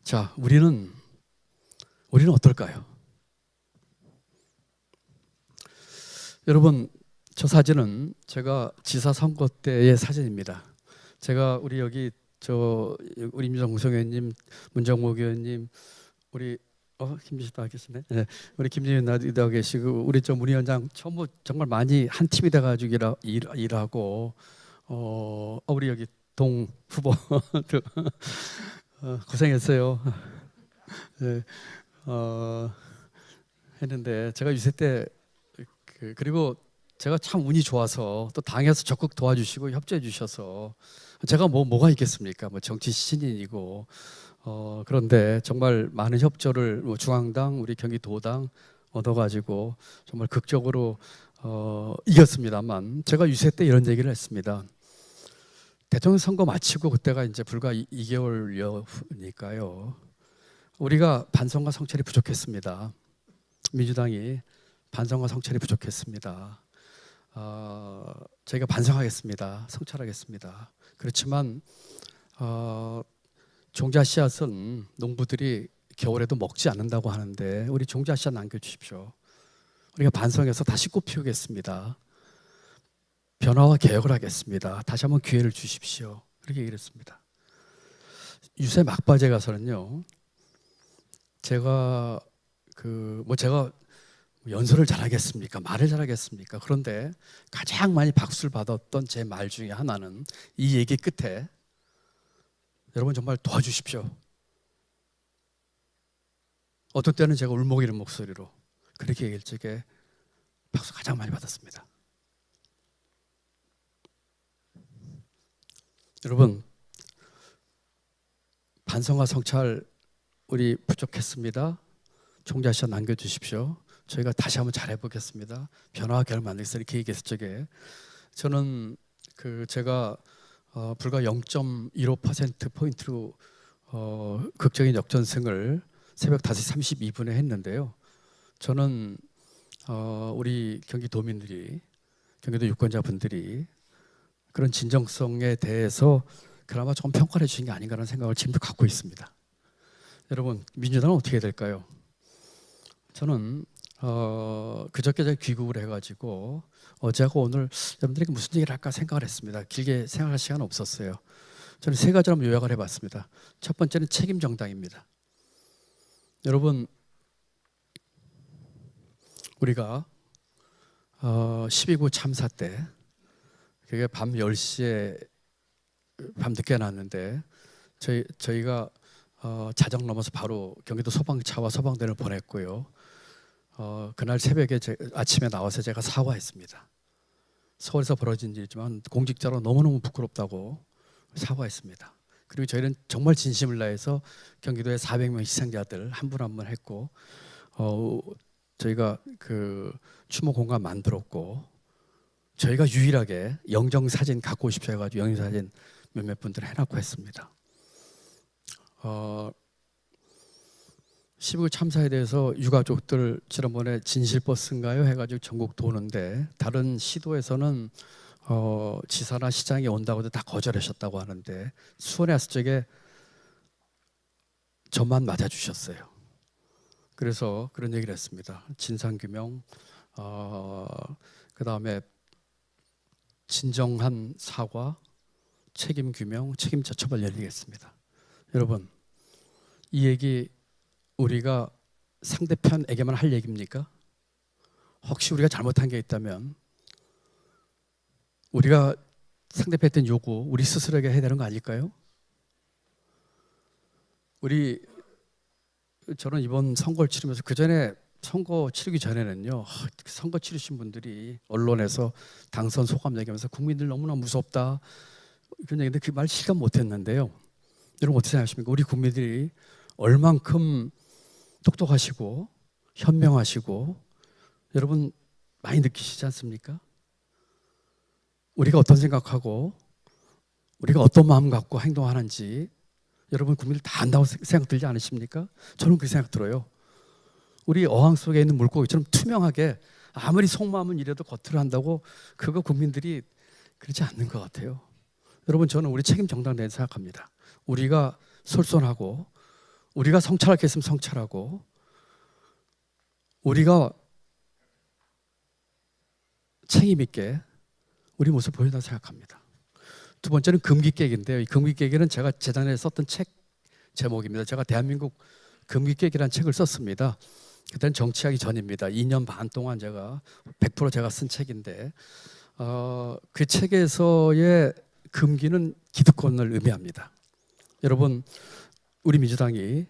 자, 우리는 어떨까요? 여러분, 저 사진은 제가 지사 선거 때의 사진입니다. 제가 우리 여기 우리 임정웅성 의원님, 문정목 의원님, 우리 김지수 나와 계시네. 네, 우리 김진현 나와 계시고 우리 문 위원장 전부 정말 많이 한 팀이 돼가지고 일하고 우리 여기 동 후보 고생했어요. 네, 했는데 제가 유세 때 그리고 제가 참 운이 좋아서 또 당에서 적극 도와주시고 협조해 주셔서 제가 뭐가 있겠습니까? 뭐 정치 신인이고 그런데 정말 많은 협조를 중앙당, 우리 경기도당 얻어가지고 정말 극적으로 이겼습니다만 제가 유세 때 이런 얘기를 했습니다. 대통령 선거 마치고 그때가 이제 불과 2개월여니까요. 우리가 반성과 성찰이 부족했습니다. 민주당이 반성과 성찰이 부족했습니다. 저희가 반성하겠습니다. 성찰하겠습니다. 그렇지만 종자 씨앗은 농부들이 겨울에도 먹지 않는다고 하는데 우리 종자 씨앗 남겨주십시오. 우리가 반성해서 다시 꽃 피우겠습니다. 변화와 개혁을 하겠습니다. 다시 한번 기회를 주십시오. 그렇게 얘기를 했습니다. 유세 막바지에 가서는요. 제가 연설을 잘하겠습니까? 말을 잘하겠습니까? 그런데 가장 많이 박수를 받았던 제 말 중에 하나는 이 얘기 끝에 여러분 정말 도와주십시오. 어떤 때는 제가 울먹이는 목소리로 그렇게 얘기할 적에 박수 가장 많이 받았습니다. 여러분 반성과 성찰 우리 부족했습니다. 총자시아 남겨주십시오. 저희가 다시 한번 잘해보겠습니다. 변화와 개혁을 만들겠습니다. 이렇게 얘기했을 적에 저는 제가 불과 0.15%포인트로 극적인 역전승을 새벽 5시 32분에 했는데요. 저는 우리 경기도민들이 경기도 유권자분들이 그런 진정성에 대해서 그나마 좀 평가를 해주신 게 아닌가라는 생각을 지금도 갖고 있습니다. 여러분 민주당은 어떻게 될까요? 저는 그저께 제가 귀국을 해가지고 어제하고 오늘 여러분들에게 무슨 얘기를 할까 생각을 했습니다. 길게 생각할 시간 없었어요. 저는 세 가지로 한번 요약을 해봤습니다. 첫 번째는 책임 정당입니다. 여러분, 우리가 12구 참사 때 그게 밤 10시에 밤늦게 났는데 저희가 자정 넘어서 바로 경기도 소방차와 소방대를 보냈고요. 그날 새벽에 아침에 나와서 제가 사과했습니다. 서울에서 벌어진 일이지만 공직자로 너무너무 부끄럽다고 사과했습니다. 그리고 저희는 정말 진심을 다해서 경기도의 400명 희생자들 한 분 한 분 했고 저희가 그 추모 공간 만들었고 저희가 유일하게 영정사진 갖고 오십시오 해가지고 영정사진 몇몇 분들 해놓고 했습니다. 12구 참사에 대해서 유가족들 지난번에 진실버스인가요 해가지고 전국 도는데 다른 시도에서는 지사나 시장이 온다고 해도 다 거절하셨다고 하는데 수원에 왔을 적에 저만 맞아주셨어요. 그래서 그런 얘기를 했습니다. 진상규명, 그 다음에 진정한 사과, 책임규명, 책임자 처벌 열리겠습니다. 여러분, 이 얘기 우리가 상대편에게만 할 얘기입니까? 혹시 우리가 잘못한 게 있다면 우리가 상대편에 했던 요구 우리 스스로에게 해야 되는 거 아닐까요? 저는 이번 선거를 치르면서 그전에 선거 치르기 전에는요 선거 치르신 분들이 언론에서 당선 소감 얘기하면서 국민들 너무나 무섭다 그런 얘기인데 그 말 실감 못했는데요. 여러분 어떻게 생각하십니까? 우리 국민들이 얼만큼 똑똑하시고 현명하시고 여러분 많이 느끼시지 않습니까? 우리가 어떤 생각하고 우리가 어떤 마음 갖고 행동하는지 여러분 국민들 다 안다고 생각 들지 않으십니까? 저는 그 생각 들어요. 우리 어항 속에 있는 물고기처럼 투명하게 아무리 속마음은 이래도 겉으로 한다고 그거 국민들이 그렇지 않는 것 같아요. 여러분 저는 우리 책임 정당에 생각합니다. 우리가 솔선하고 우리가 성찰할 게 있으면 성찰하고 우리가 책임 있게 우리 모습을 보여준다고 생각합니다. 두 번째는 금기깨기인데요. 이 금기깨기는 제가 재작년에 썼던 책 제목입니다. 제가 대한민국 금기깨기라는 책을 썼습니다. 그때는 정치하기 전입니다. 2년 반 동안 제가 100% 제가 쓴 책인데 그 책에서의 금기는 기득권을 의미합니다. 여러분 우리 민주당이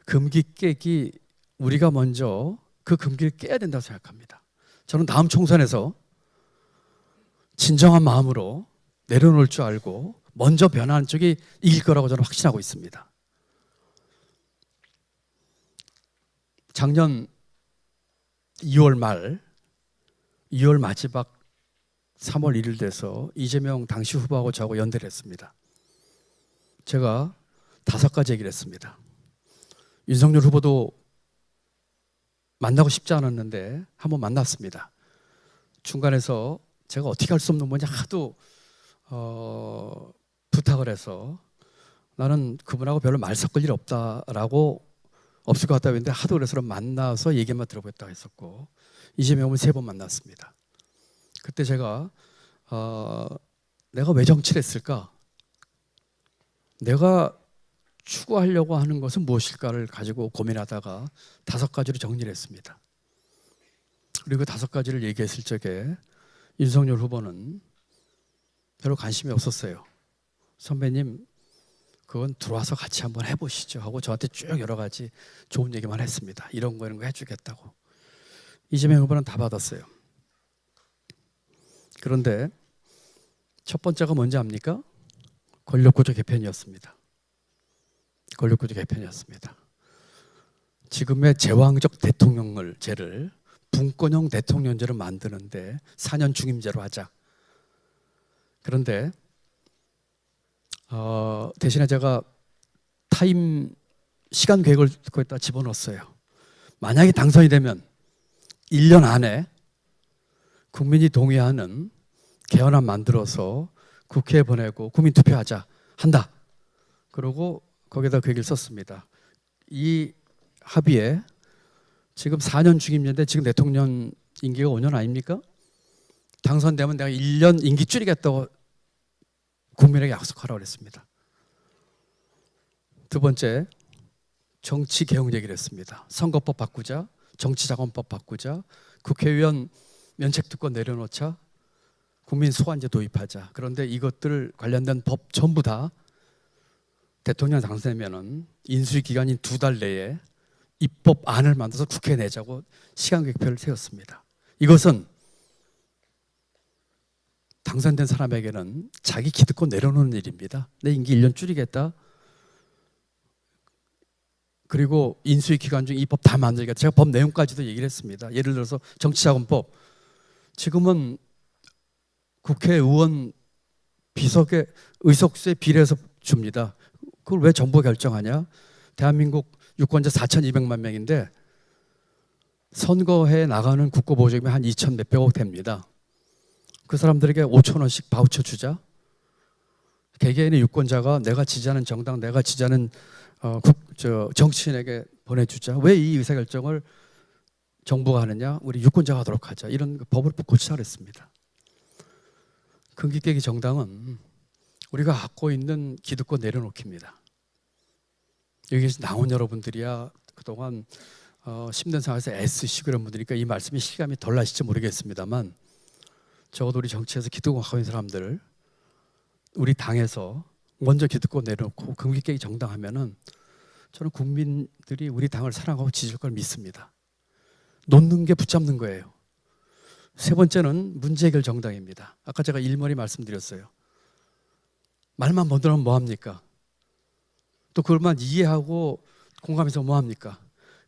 금기 깨기 우리가 먼저 그 금기를 깨야 된다고 생각합니다. 저는 다음 총선에서 진정한 마음으로 내려놓을 줄 알고 먼저 변화하는 쪽이 이길 거라고 저는 확신하고 있습니다. 작년 2월 마지막 3월 1일 돼서 이재명 당시 후보하고 저하고 연대를 했습니다. 제가 5가지 얘기를 했습니다. 윤석열 후보도 만나고 싶지 않았는데 한번 만났습니다. 중간에서 제가 어떻게 할 수 없는 건지 하도 부탁을 해서 나는 그분하고 별로 말 섞을 일 없다라고 없을 것 같다고 했는데 하도 그래서 만나서 얘기만 들어보겠다고 했었고 이재명은 3번 만났습니다. 그때 제가 내가 왜 정치를 했을까? 내가 추구하려고 하는 것은 무엇일까를 가지고 고민하다가 5가지로 정리를 했습니다. 그리고 5가지를 얘기했을 적에 윤석열 후보는 별로 관심이 없었어요. 선배님 그건 들어와서 같이 한번 해보시죠 하고 저한테 쭉 여러 가지 좋은 얘기만 했습니다. 이런 거 해주겠다고. 이재명 후보는 다 받았어요. 그런데 첫 번째가 뭔지 압니까? 권력구조 개편이었습니다. 권력구조 개편이었습니다. 지금의 제왕적 대통령제를 분권형 대통령제를 만드는데 4년 중임제로 하자. 그런데 대신에 제가 타임 시간 계획을 거기다 집어넣었어요. 만약에 당선이 되면 1년 안에 국민이 동의하는 개헌안 만들어서 국회에 보내고 국민 투표하자 한다. 그러고 거기다 그 얘기를 썼습니다. 이 합의에 지금 4년 중임제인데 지금 대통령 임기가 5년 아닙니까? 당선되면 내가 1년 임기 줄이겠다고 국민에게 약속하라고 그랬습니다. 두 번째, 정치 개혁 얘기를 했습니다. 선거법 바꾸자, 정치자금법 바꾸자, 국회의원 면책특권 내려놓자, 국민 소환제 도입하자. 그런데 이것들 관련된 법 전부 다 대통령 당선되면은 인수위 기간인 2달 내에 입법안을 만들어서 국회에 내자고 시간계획표를 세웠습니다. 이것은 당선된 사람에게는 자기 기득권 내려놓는 일입니다. 내 임기 1년 줄이겠다. 그리고 인수위 기간 중에 이 법 다 만들겠다. 제가 법 내용까지도 얘기를 했습니다. 예를 들어서 정치자금법. 지금은 국회의원 비석의 의석수에 비례해서 줍니다. 그걸 왜 정부가 결정하냐? 대한민국 유권자 4,200만 명인데 선거에 나가는 국고보조금이 한 2천 몇백억 됩니다. 그 사람들에게 5천 원씩 바우처 주자. 개개인의 유권자가 내가 지지하는 정당, 내가 지지하는 정치인에게 보내주자. 왜 이 의사결정을 정부가 하느냐? 우리 유권자가 하도록 하자. 이런 법을 고치자 그랬습니다. 금기깨기 정당은 우리가 갖고 있는 기득권 내려놓기입니다. 여기서 나온 여러분들이야 그동안 힘든 상황에서 애쓰시고 이런 분들이니까 이 말씀이 실감이 덜 나실지 모르겠습니다만 적어도 우리 정치에서 기득권 갖고 있는 사람들 우리 당에서 먼저 기득권 내려놓고 금기깨기 정당 하면은 저는 국민들이 우리 당을 사랑하고 지지할 걸 믿습니다. 놓는 게 붙잡는 거예요. 세 번째는 문제해결 정당입니다. 아까 제가 일머리 말씀드렸어요. 말만 먼저 하면 뭐합니까? 또 그걸만 이해하고 공감해서 뭐합니까?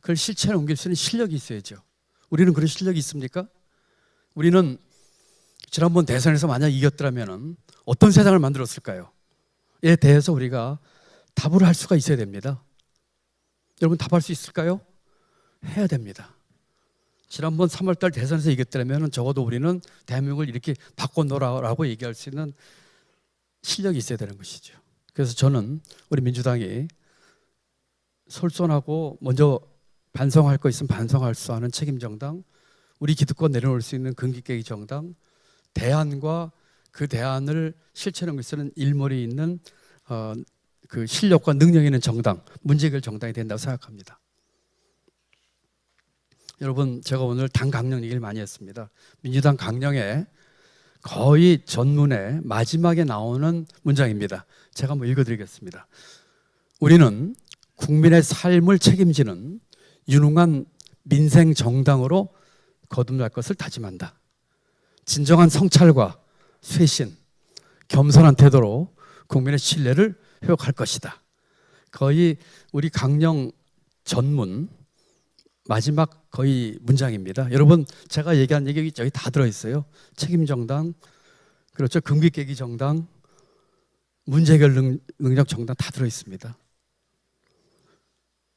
그걸 실천에 옮길 수 있는 실력이 있어야죠. 우리는 그런 실력이 있습니까? 우리는 지난번 대선에서 만약 이겼더라면 어떤 세상을 만들었을까요? 에 대해서 우리가 답을 할 수가 있어야 됩니다. 여러분 답할 수 있을까요? 해야 됩니다. 지난번 3월달 대선에서 이겼더라면 적어도 우리는 대한민국을 이렇게 바꿔놓으라고 얘기할 수 있는 실력이 있어야 되는 것이죠. 그래서 저는 우리 민주당이 솔선하고 먼저 반성할 거 있으면 반성할 수 있는 책임 정당, 우리 기득권 내려놓을 수 있는 금기깨기 정당, 대안과 그 대안을 실천하고 있는 일머리 있는 그 실력과 능력 있는 정당, 문제해결 정당이 된다고 생각합니다. 여러분 제가 오늘 당 강령 얘기를 많이 했습니다. 민주당 강령에 거의 전문에 마지막에 나오는 문장입니다. 제가 한번 읽어드리겠습니다. 우리는 국민의 삶을 책임지는 유능한 민생 정당으로 거듭날 것을 다짐한다. 진정한 성찰과 쇄신, 겸손한 태도로 국민의 신뢰를 회복할 것이다. 거의 우리 강령 전문 마지막 거의 문장입니다. 여러분 제가 얘기한 얘기 여기 다 들어있어요. 책임 정당, 그렇죠. 금기깨기 정당, 문제해결 능력 정당 다 들어있습니다.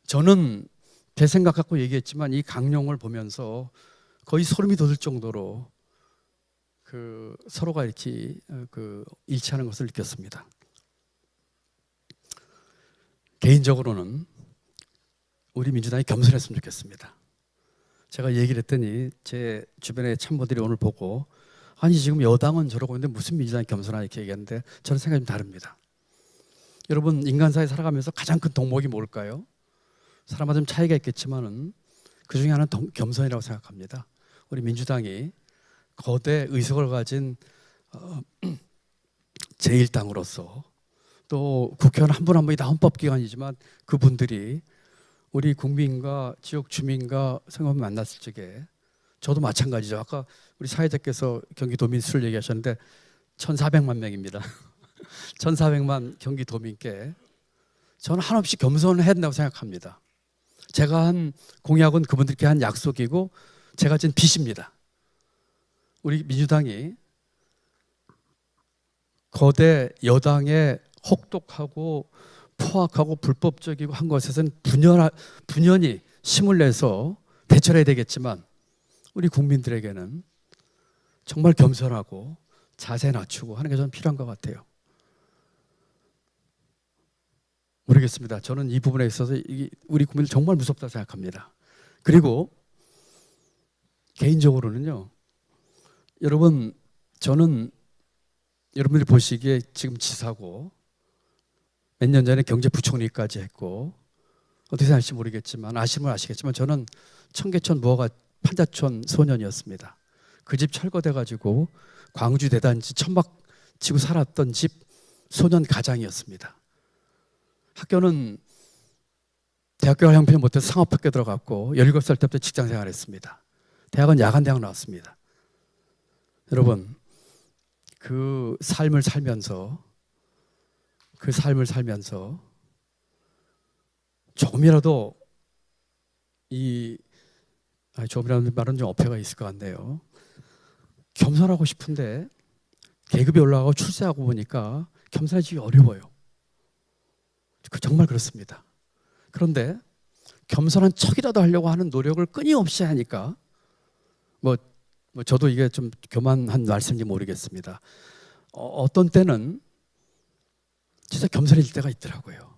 저는 제 생각 갖고 얘기했지만 이 강령을 보면서 거의 소름이 돋을 정도로 서로가 이렇게 일치하는 것을 느꼈습니다. 개인적으로는 우리 민주당이 겸손했으면 좋겠습니다. 제가 얘기를 했더니 제 주변의 참모들이 오늘 보고 아니 지금 여당은 저러고 있는데 무슨 민주당이 겸손하냐 이렇게 얘기하는데 저는 생각이 좀 다릅니다. 여러분 인간사회 살아가면서 가장 큰 덕목이 뭘까요? 사람마다 좀 차이가 있겠지만은 그 중에 하나는 겸손이라고 생각합니다. 우리 민주당이 거대 의석을 가진 제1당으로서 또 국회의원 한 분 한 분이 다 헌법기관이지만 그분들이 우리 국민과 지역 주민과 생활을 만났을 적에 저도 마찬가지죠. 아까 우리 사회자께서 경기도민 수를 얘기하셨는데 1,400만 명입니다. 1,400만 경기도민께 저는 한없이 겸손을 해야 된다고 생각합니다. 제가 한 공약은 그분들께 한 약속이고 제가 진 빚입니다. 우리 민주당이 거대 여당의 혹독하고 포악하고 불법적이고 한 것에서는 분연히 힘을 내서 대처를 해야 되겠지만 우리 국민들에게는 정말 겸손하고 자세 낮추고 하는 게 저는 필요한 것 같아요. 모르겠습니다. 저는 이 부분에 있어서 우리 국민들 정말 무섭다 생각합니다. 그리고 개인적으로는요. 여러분, 저는 여러분들이 보시기에 지금 지사고 몇 년 전에 경제부총리까지 했고 어떻게 생각할지 모르겠지만 아시면 아시겠지만 저는 청계천 무허가 판자촌 소년이었습니다. 그 집 철거돼가지고 광주 대단지 천막 치고 살았던 집 소년 가장이었습니다. 학교는 대학교 갈 형편이 못해서 상업학교 들어갔고 17살 때부터 직장 생활했습니다. 대학은 야간대학 나왔습니다. 여러분, 그 삶을 살면서 조금이라도 조금이라는 말은 좀 어폐가 있을 것 같네요. 겸손하고 싶은데 계급이 올라가고 출세하고 보니까 겸손해지기 어려워요. 정말 그렇습니다. 그런데 겸손한 척이라도 하려고 하는 노력을 끊임없이 하니까 저도 이게 좀 교만한 말씀인지 모르겠습니다. 어떤 때는 진짜 겸손해질 때가 있더라고요.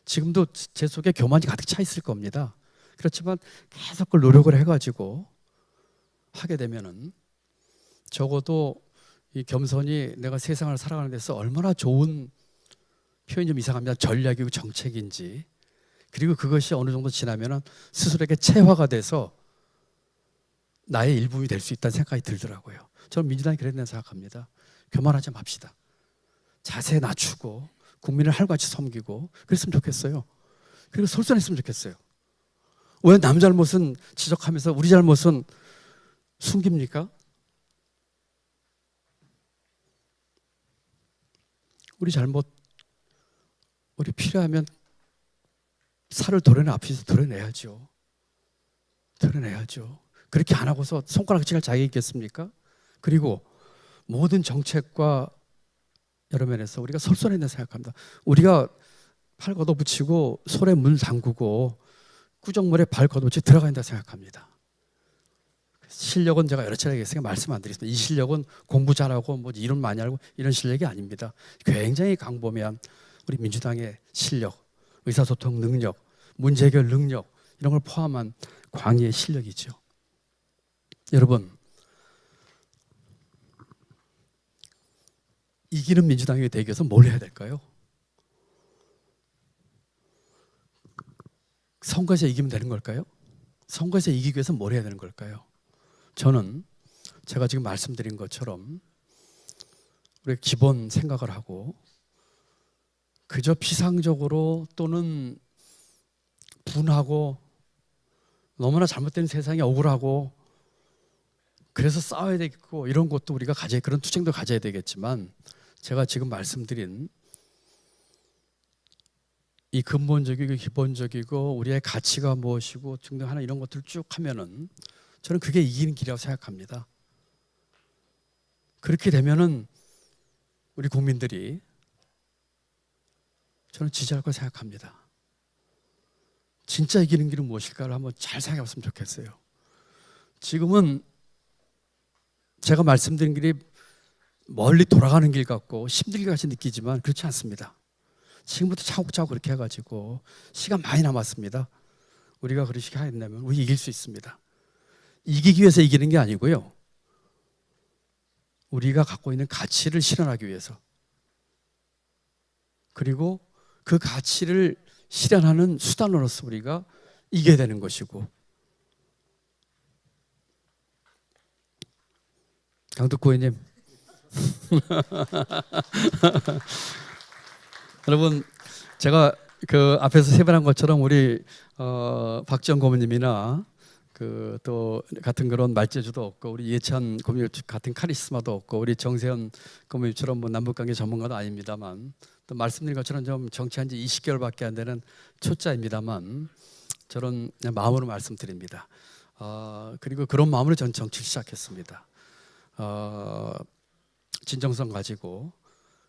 지금도 제 속에 교만이 가득 차 있을 겁니다. 그렇지만 계속 그걸 노력을 해가지고 하게 되면은 적어도 이 겸손이 내가 세상을 살아가는 데서 얼마나 좋은, 표현이 좀 이상합니다, 전략이고 정책인지, 그리고 그것이 어느 정도 지나면은 스스로에게 체화가 돼서 나의 일부분이 될 수 있다는 생각이 들더라고요. 저는 민주당이 그랬다고 생각합니다. 교만하지 맙시다. 자세 낮추고 국민을 할같이 섬기고 그랬으면 좋겠어요. 그리고 솔선했으면 좋겠어요. 왜 남 잘못은 지적하면서 우리 잘못은 숨깁니까? 우리 잘못, 우리 필요하면 살을 도려내 앞에서 도려내야죠. 그렇게 안 하고서 손가락질할 자격이 있겠습니까? 그리고 모든 정책과 여러 면에서 우리가 솔선했다 생각합니다. 우리가 팔 걷어붙이고 손에 물 담그고 구정물에 발 걷어붙이 들어가야 된다 생각합니다. 실력은 제가 여러 차례 얘기했으니까 말씀 안 드리겠습니다. 이 실력은 공부 잘하고 뭐 이론 많이 알고 이런 실력이 아닙니다. 굉장히 광범위한 우리 민주당의 실력, 의사소통 능력, 문제 해결 능력, 이런 걸 포함한 광의의 실력이죠. 여러분, 이기는 민주당이 되기 위해서 뭘 해야 될까요? 선거에서 이기면 되는 걸까요? 선거에서 이기기 위해서 뭘 해야 되는 걸까요? 저는 제가 지금 말씀드린 것처럼 우리 기본 생각을 하고 그저 피상적으로 또는 분하고 너무나 잘못된 세상이 억울하고 그래서 싸워야 되겠고 이런 것도 우리가 그런 투쟁도 가져야 되겠지만, 제가 지금 말씀드린 이 근본적이고 기본적이고 우리의 가치가 무엇이고 등등 하는 이런 것들을 쭉 하면은 저는 그게 이기는 길이라고 생각합니다. 그렇게 되면은 우리 국민들이 저는 지지할 거 생각합니다. 진짜 이기는 길은 무엇일까를 한번 잘 생각해 봤으면 좋겠어요. 지금은 제가 말씀드린 길이 멀리 돌아가는 길 같고 힘들게 같이 느끼지만 그렇지 않습니다. 지금부터 차곡차곡 그렇게 해가지고 시간 많이 남았습니다. 우리가 그렇게 하겠다면 우리 이길 수 있습니다. 이기기 위해서 이기는 게 아니고요, 우리가 갖고 있는 가치를 실현하기 위해서, 그리고 그 가치를 실현하는 수단으로서 우리가 이겨야 되는 것이고. 강덕구 의원님 여러분, 제가 그 앞에서 세번한 것처럼 우리 박지원 고모님이나 또 같은 그런 말재주도 없고 우리 이해찬 고모님 같은 카리스마도 없고 우리 정세현 고모님처럼 뭐 남북관계 전문가도 아닙니다만, 또 말씀드린 것처럼 좀 정치한 지 20개월밖에 안 되는 초짜입니다만 저는 그냥 마음으로 말씀드립니다. 그리고 그런 마음으로 전 정치를 시작했습니다. 진정성 가지고,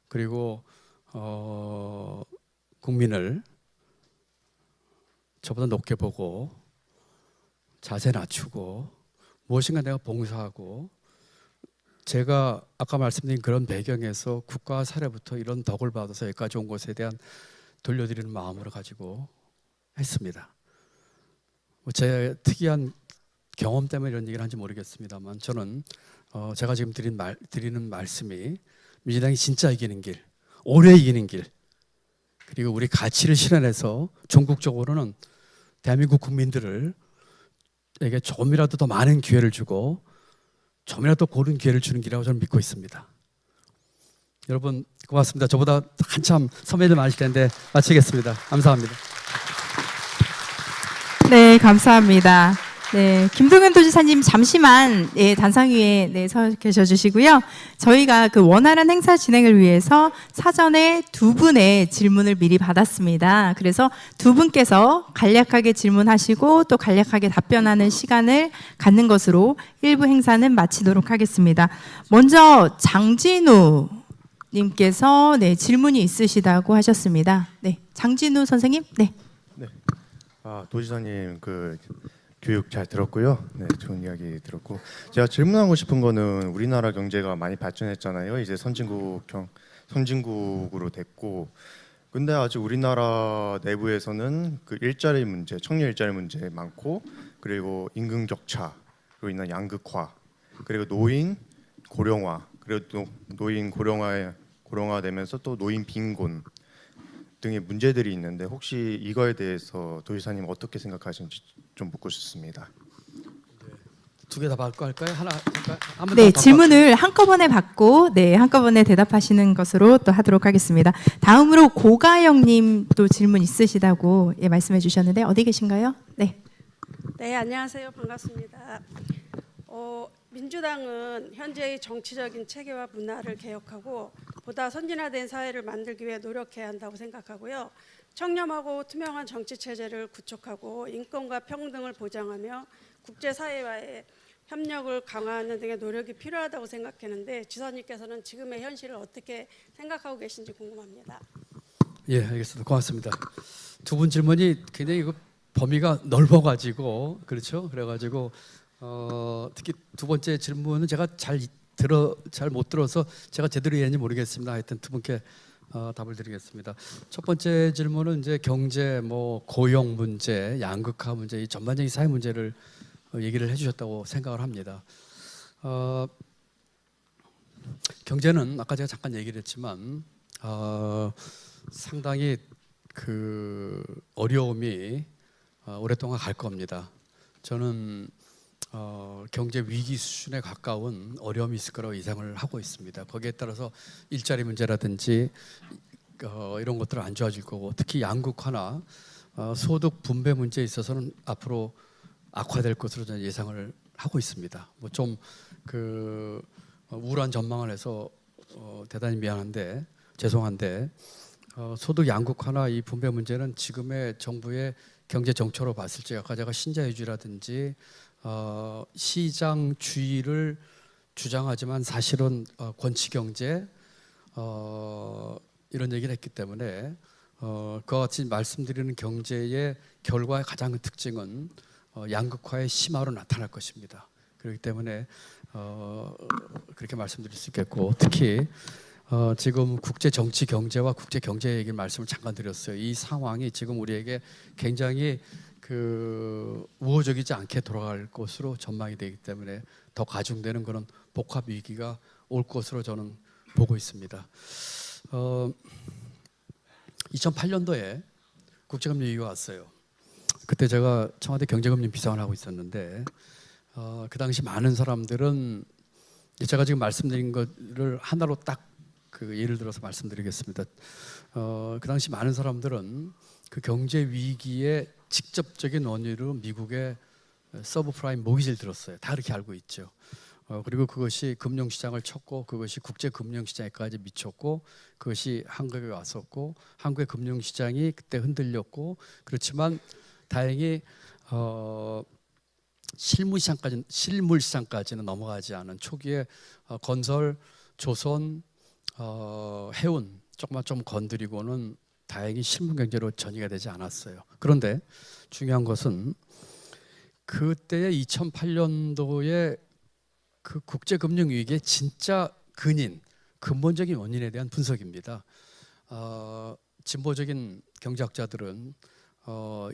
그리고 국민을 저보다 높게 보고 자세 낮추고 무엇인가 내가 봉사하고, 제가 아까 말씀드린 그런 배경에서 국가 사례부터 이런 덕을 받아서 여기까지 온 것에 대한 돌려드리는 마음으로 가지고 했습니다. 제 특이한 경험 때문에 이런 얘기를 하는지 모르겠습니다만 저는 제가 지금 드리는 말씀이 민주당이 진짜 이기는 길, 오래 이기는 길, 그리고 우리 가치를 실현해서 전국적으로는 대한민국 국민들에게 조금이라도 더 많은 기회를 주고 조금이라도 고른 기회를 주는 길이라고 저는 믿고 있습니다. 여러분 고맙습니다. 저보다 한참 선배들 많으실 텐데 마치겠습니다. 감사합니다. 네, 감사합니다. 네, 김동연 도지사님 잠시만 단상 위에 서 계셔 주시고요. 저희가 그 원활한 행사 진행을 위해서 사전에 두 분의 질문을 미리 받았습니다. 그래서 두 분께서 간략하게 질문하시고 또 간략하게 답변하는 시간을 갖는 것으로 1부 행사는 마치도록 하겠습니다. 먼저 장진우 님께서 질문이 있으시다고 하셨습니다. 네, 장진우 선생님. 네. 네. 도지사님 교육 잘 들었고요. 네, 좋은 이야기 들었고 제가 질문하고 싶은 거는 우리나라 경제가 많이 발전했잖아요. 이제 선진국으로 됐고, 근데 아직 우리나라 내부에서는 그 일자리 문제, 청년 일자리 문제 많고, 그리고 임금 격차로 인한 양극화, 그리고 노인 고령화, 그리고 또 노인 고령화되면서 또 노인 빈곤 등의 문제들이 있는데 혹시 이거에 대해서 도지사님 어떻게 생각하시는지 좀 묻고 싶습니다. 두 개 다 받고 할까요? 하나 할까요? 한번 네, 더 질문을 한꺼번에 받고 한꺼번에 대답하시는 것으로 또 하도록 하겠습니다. 다음으로 고가영님 또 질문 있으시다고 말씀해 주셨는데 어디 계신가요? 네. 네, 안녕하세요. 반갑습니다. 민주당은 현재의 정치적인 체계와 문화를 개혁하고 보다 선진화된 사회를 만들기 위해 노력해야 한다고 생각하고요. 청렴하고 투명한 정치 체제를 구축하고 인권과 평등을 보장하며 국제사회와의 협력을 강화하는 등의 노력이 필요하다고 생각했는데 지사님께서는 지금의 현실을 어떻게 생각하고 계신지 궁금합니다. 예, 알겠습니다. 고맙습니다. 두 분 질문이 굉장히 범위가 넓어가지고 그렇죠. 그래가지고 특히 두 번째 질문은 제가 잘 못 들어서 제가 제대로 이해했는지 모르겠습니다. 하여튼 두 분께 답을 드리겠습니다. 첫 번째 질문은 이제 경제, 고용 문제, 양극화 문제, 이 전반적인 사회 문제를 얘기를 해주셨다고 생각을 합니다. 경제는 아까 제가 잠깐 얘기를 했지만 상당히 그 어려움이 오랫동안 갈 겁니다. 저는 경제 위기 수준에 가까운 어려움이 있을 거라고 예상을 하고 있습니다. 거기에 따라서 일자리 문제라든지 이런 것들은 안 좋아질 거고, 특히 양극화나 소득 분배 문제에 있어서는 앞으로 악화될 것으로 저는 예상을 하고 있습니다. 좀 우울한 전망을 해서 대단히 미안한데 죄송한데 소득 양극화나 이 분배 문제는 지금의 정부의 경제 정책으로 봤을 때 아까 제가 신자유주의라든지 시장주의를 주장하지만 사실은 권치경제 이런 얘기를 했기 때문에 그와 같이 말씀드리는 경제의 결과의 가장 큰 특징은 양극화의 심화로 나타날 것입니다. 그렇기 때문에 그렇게 말씀드릴 수 있겠고, 특히 지금 국제 정치 경제와 국제 경제 얘기 말씀을 잠깐 드렸어요. 이 상황이 지금 우리에게 굉장히 우호적이지 않게 돌아갈 것으로 전망이 되기 때문에 더 가중되는 그런 복합 위기가 올 것으로 저는 보고 있습니다. 2008년도에 국제금융 위기가 왔어요. 그때 제가 청와대 경제금융 비서관을 하고 있었는데 그 당시 많은 사람들은 제가 지금 말씀드린 것을 하나로 딱 예를 들어서 말씀드리겠습니다. 그 당시 많은 사람들은 그 경제 위기의 직접적인 원인으로 미국의 서브프라임 모기지를 들었어요. 다 그렇게 알고 있죠. 그리고 그것이 금융시장을 쳤고 그것이 국제금융시장에까지 미쳤고 그것이 한국에 왔었고 한국의 금융시장이 그때 흔들렸고, 그렇지만 다행히 실물시장까지는 넘어가지 않은 초기에 건설, 조선, 해운 조금만 좀 건드리고는 다행히 실물경제로 전이가 되지 않았어요. 그런데 중요한 것은 그때의 2008년도에 그 국제금융위기의 진짜 근본적인 원인에 대한 분석입니다. 진보적인 경제학자들은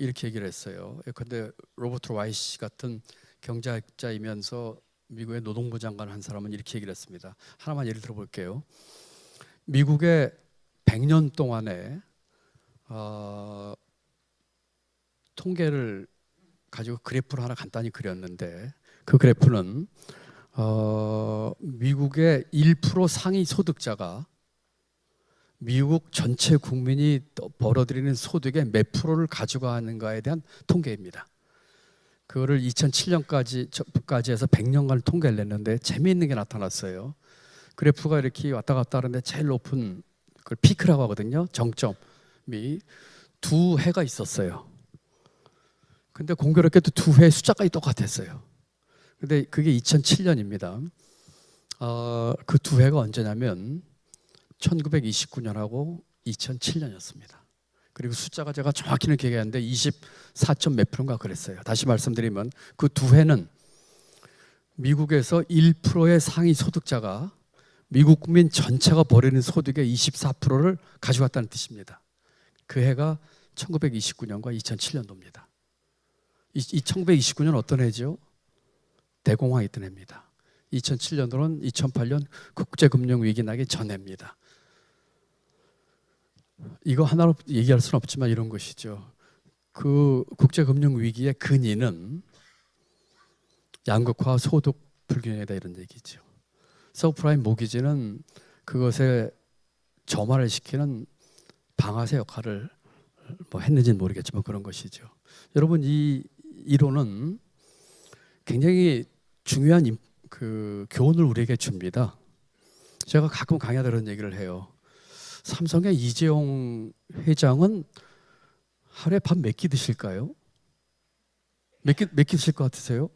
이렇게 얘기를 했어요. 그런데 로버트 와이시 같은 경제학자이면서 미국의 노동부 장관 한 사람은 이렇게 얘기를 했습니다. 하나만 예를 들어볼게요. 미국의 100년 동안에 통계를 가지고 그래프를 하나 간단히 그렸는데 그 그래프는 미국의 1% 상위 소득자가 미국 전체 국민이 벌어들이는 소득의 몇 프로를 가져가는가에 대한 통계입니다. 그거를 2007년까지 해서 100년간 통계를 냈는데 재미있는 게 나타났어요. 그래프가 이렇게 왔다 갔다 하는데 제일 높은 그걸 피크라고 하거든요. 정점이 두 해가 있었어요. 근데 공교롭게도 두 해의 숫자까지 똑같았어요. 근데 그게 2007년입니다. 그 두 해가 언제냐면 1929년하고 2007년이었습니다. 그리고 숫자가 제가 정확히는 기억하는데 24점 몇 프로인가 그랬어요. 다시 말씀드리면 그 두 해는 미국에서 1%의 상위 소득자가 미국 국민 전체가 벌이는 소득의 24%를 가져갔다는 뜻입니다. 그 해가 1929년과 2007년도입니다. 이 1929년 어떤 해죠? 대공황이 있던 해입니다. 2007년도는 2008년 국제금융위기 나기 전해입니다. 이거 하나로 얘기할 수는 없지만 이런 것이죠. 그 국제금융위기의 근인은 양극화 소득 불균형이다 이런 얘기죠. 서브프라임 모기지는 그것에 점화를 시키는 방아쇠 역할을 뭐 했는지는 모르겠지만 그런 것이죠. 여러분 이 이론은 굉장히 중요한 그 교훈을 우리에게 줍니다. 제가 가끔 강의하다 그런 얘기를 해요. 삼성의 이재용 회장은 하루에 밥 몇 끼 드실까요? 몇 끼 드실 것 같으세요?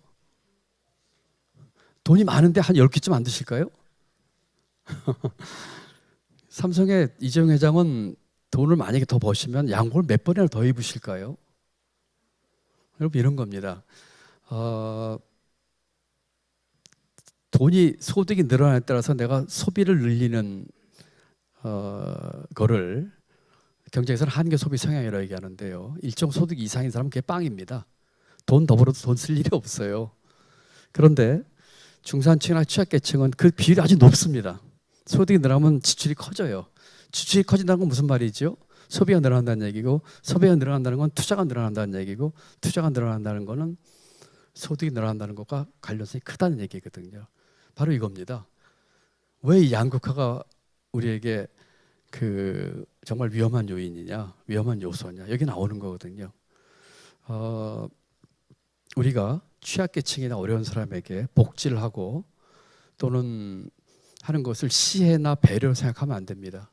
돈이 많은데 한 10끼쯤 안 드실까요? 삼성의 이재용 회장은 돈을 만약에 더 버시면 양복을 몇 번이나 더 입으실까요? 여러분 이런 겁니다. 돈이 소득이 늘어나에 따라서 내가 소비를 늘리는 거를 경제에서는 한계 소비 성향이라고 얘기하는데요. 일정 소득 이상인 사람은 그게 빵입니다. 돈 더 벌어도 돈 쓸 일이 없어요. 그런데 중산층이나 취약계층은 그 비율이 아주 높습니다. 소득이 늘어나면 지출이 커져요. 지출이 커진다는 건 무슨 말이죠? 소비가 늘어난다는 얘기고, 소비가 늘어난다는 건 투자가 늘어난다는 얘기고, 투자가 늘어난다는 거는 소득이 늘어난다는 것과 관련성이 크다는 얘기거든요. 바로 이겁니다. 왜 이 양극화가 우리에게 그 정말 위험한 요인이냐, 위험한 요소냐, 여기 나오는 거거든요. 우리가 취약계층이나 어려운 사람에게 복지를 하고 또는 하는 것을 시혜나 배려로 생각하면 안 됩니다.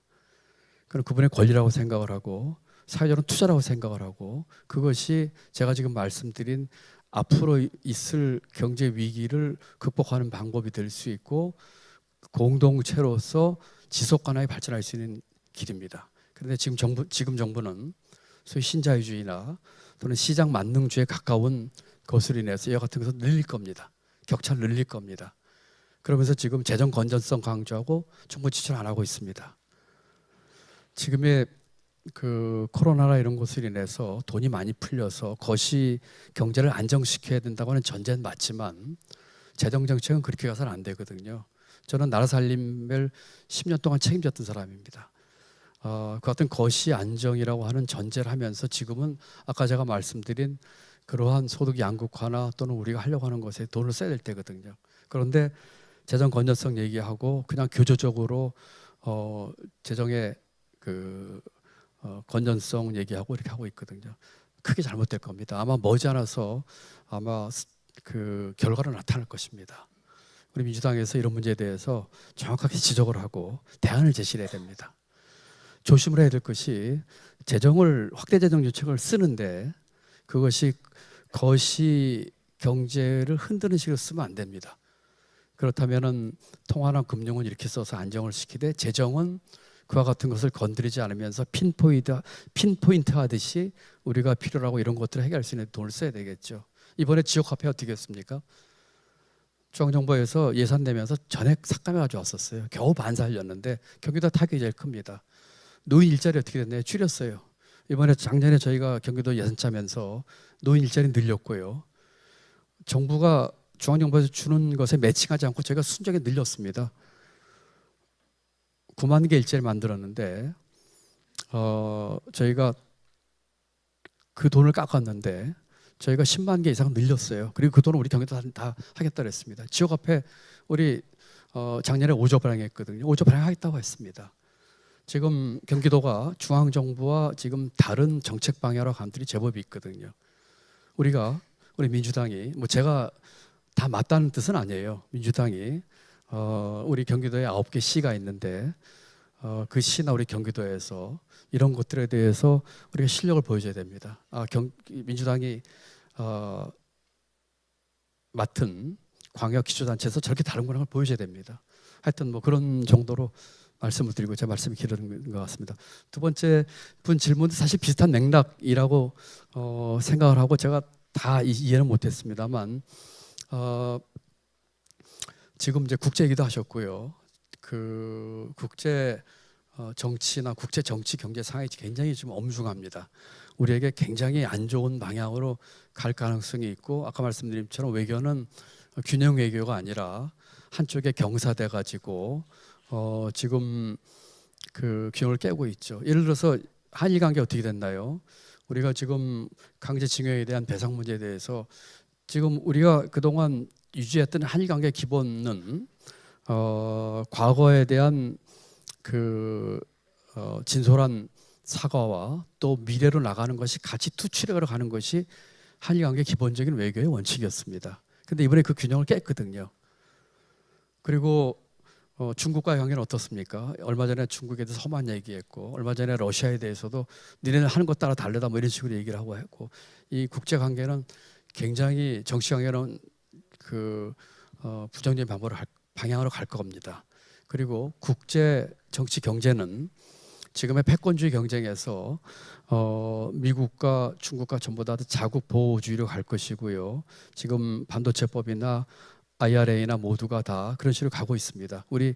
그건 그분의 권리라고 생각을 하고 사회적으로 투자라고 생각을 하고 그것이 제가 지금 말씀드린 앞으로 있을 경제 위기를 극복하는 방법이 될 수 있고 공동체로서 지속 가능하게 발전할 수 있는 길입니다. 그런데 지금 정부는 소위 신자유주의나 또는 시장 만능주의에 가까운 것으로 인해서 이와 같은 것을 늘릴 겁니다. 격차를 늘릴 겁니다. 그러면서 지금 재정 건전성 강조하고 정부 지출 안 하고 있습니다. 지금의 그 코로나나 이런 것으로 인해서 돈이 많이 풀려서 거시 경제를 안정시켜야 된다고 하는 전제는 맞지만 재정 정책은 그렇게 가서는 안 되거든요. 저는 나라 살림을 10년 동안 책임졌던 사람입니다. 그 같은 거시 안정이라고 하는 전제를 하면서 지금은 아까 제가 말씀드린 그러한 소득 양극화나 또는 우리가 하려고 하는 것에 돈을 써야 될 때거든요. 그런데 재정 건전성 얘기하고 그냥 교조적으로 재정의 그 건전성 얘기하고 이렇게 하고 있거든요. 크게 잘못될 겁니다. 아마 머지않아서 아마 그 결과로 나타날 것입니다. 우리 민주당에서 이런 문제에 대해서 정확하게 지적을 하고 대안을 제시해야 됩니다. 조심을 해야 될 것이 재정을 확대 재정 정책을 쓰는데 그것이 거시 경제를 흔드는 식으로 쓰면 안 됩니다. 그렇다면은 통화나 금융은 이렇게 써서 안정을 시키되 재정은 그와 같은 것을 건드리지 않으면서 핀포인트 하듯이 우리가 필요로 하고 이런 것들을 해결할 수 있는 돈을 써야 되겠죠. 이번에 지역화폐 어떻게 했습니까? 중앙정부에서 예산 내면서 전액 삭감해 가지고 왔었어요. 겨우 반 살렸는데 경기도 타격이 제일 큽니다. 노인 일자리 어떻게 됐나요? 줄였어요. 이번에 작년에 저희가 경기도 예산 짜면서 노인 일자리 늘렸고요. 정부가 중앙정부에서 주는 것에 매칭하지 않고 저희가 순전히 늘렸습니다. 9만 개 일자리 만들었는데 저희가 그 돈을 깎았는데 저희가 10만 개 이상 늘렸어요. 그리고 그 돈을 우리 경기도 다 하겠다 그랬습니다. 지역 앞에 우리 작년에 5조 발행했거든요. 5조 발행하겠다고 했습니다. 지금 경기도가 중앙정부와 지금 다른 정책 방향으로 감들이 제법 있거든요. 우리 민주당이 뭐 제가 다 맞다는 뜻은 아니에요. 민주당이 우리 경기도에 9개 시가 있는데 그 시나 우리 경기도에서 이런 것들에 대해서 우리가 실력을 보여줘야 됩니다. 민주당이 맡은 광역기초단체에서 저렇게 다른 거라는 걸 보여줘야 됩니다. 하여튼 뭐 그런 정도로 말씀을 드리고 제 말씀이 길어진 것 같습니다. 두 번째 분 질문도 사실 비슷한 맥락이라고 생각을 하고 제가 다 이해는 못했습니다만 지금 이제 국제 얘기도 하셨고요. 그 국제 정치나 국제 정치 경제 상황이 굉장히 좀 엄중합니다. 우리에게 굉장히 안 좋은 방향으로 갈 가능성이 있고 아까 말씀드린 것처럼 외교는 균형 외교가 아니라 한쪽에 경사돼 가지고 지금 그 균형을 깨고 있죠. 예를 들어서 한일 관계 어떻게 됐나요? 우리가 지금 강제징용에 대한 배상 문제에 대해서 지금 우리가 그동안 유지했던 한일 관계 기본은 과거에 대한 그 진솔한 사과와 또 미래로 나가는 것이 같이 투출해가러 가는 것이 한일 관계 기본적인 외교의 원칙이었습니다. 근데 이번에 그 균형을 깼거든요. 그리고 중국과의 관계는 어떻습니까? 얼마 전에 중국에 대해서 험한 얘기했고 얼마 전에 러시아에 대해서도 니네는 하는 것 따라 다르다 뭐 이런 식으로 얘기를 하고 했고 이 국제 관계는 굉장히 정치 관계는 그 부정적인 방향으로 갈 겁니다. 그리고 국제 정치 경제는 지금의 패권주의 경쟁에서 미국과 중국과 전부 다 자국 보호주의로 갈 것이고요. 지금 반도체법이나 IRA나 모두가 다 그런 식으로 가고 있습니다. 우리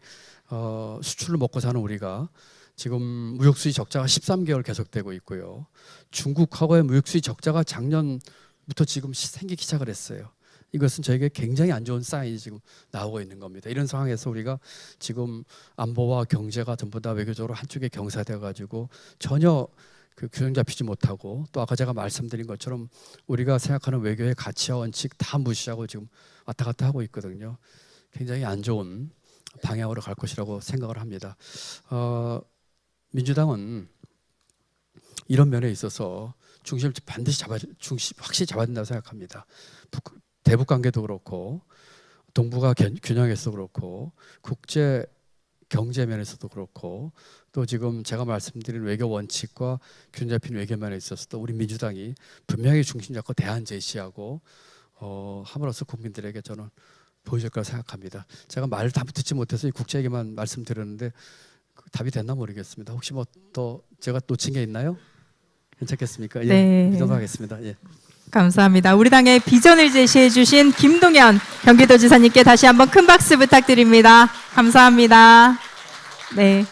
수출로 먹고 사는 우리가 지금 무역수지 적자가 13개월 계속되고 있고요. 중국하고의 무역수지 적자가 작년부터 지금 생기기 시작을 했어요. 이것은 저에게 굉장히 안 좋은 사인이 지금 나오고 있는 겁니다. 이런 상황에서 우리가 지금 안보와 경제가 전부 다 외교적으로 한쪽에 경사되어 가지고 전혀 그 균형 잡히지 못하고 또 아까 제가 말씀드린 것처럼 우리가 생각하는 외교의 가치와 원칙 다 무시하고 지금 왔다 갔다 하고 있거든요. 굉장히 안 좋은 방향으로 갈 것이라고 생각을 합니다. 민주당은 이런 면에 있어서 중심을 반드시 확실히 잡아야 된다고 생각합니다. 대북 관계도 그렇고 동북아 균형에서도 그렇고 국제 경제 면에서도 그렇고 또 지금 제가 말씀드린 외교 원칙과 균형 잡힌 외교면에 있어서도 우리 민주당이 분명히 중심 잡고 대안 제시하고 함으로써 국민들에게 저는 보여줄 거라 생각합니다. 제가 말을 다 듣지 못해서 이 국제 얘기만 말씀드렸는데 답이 됐나 모르겠습니다. 혹시 뭐 더 제가 놓친 게 있나요? 괜찮겠습니까? 네. 이 정도 하겠습니다. 예. 감사합니다. 우리 당의 비전을 제시해 주신 김동연 경기도지사님께 다시 한번 큰 박수 부탁드립니다. 감사합니다. 네.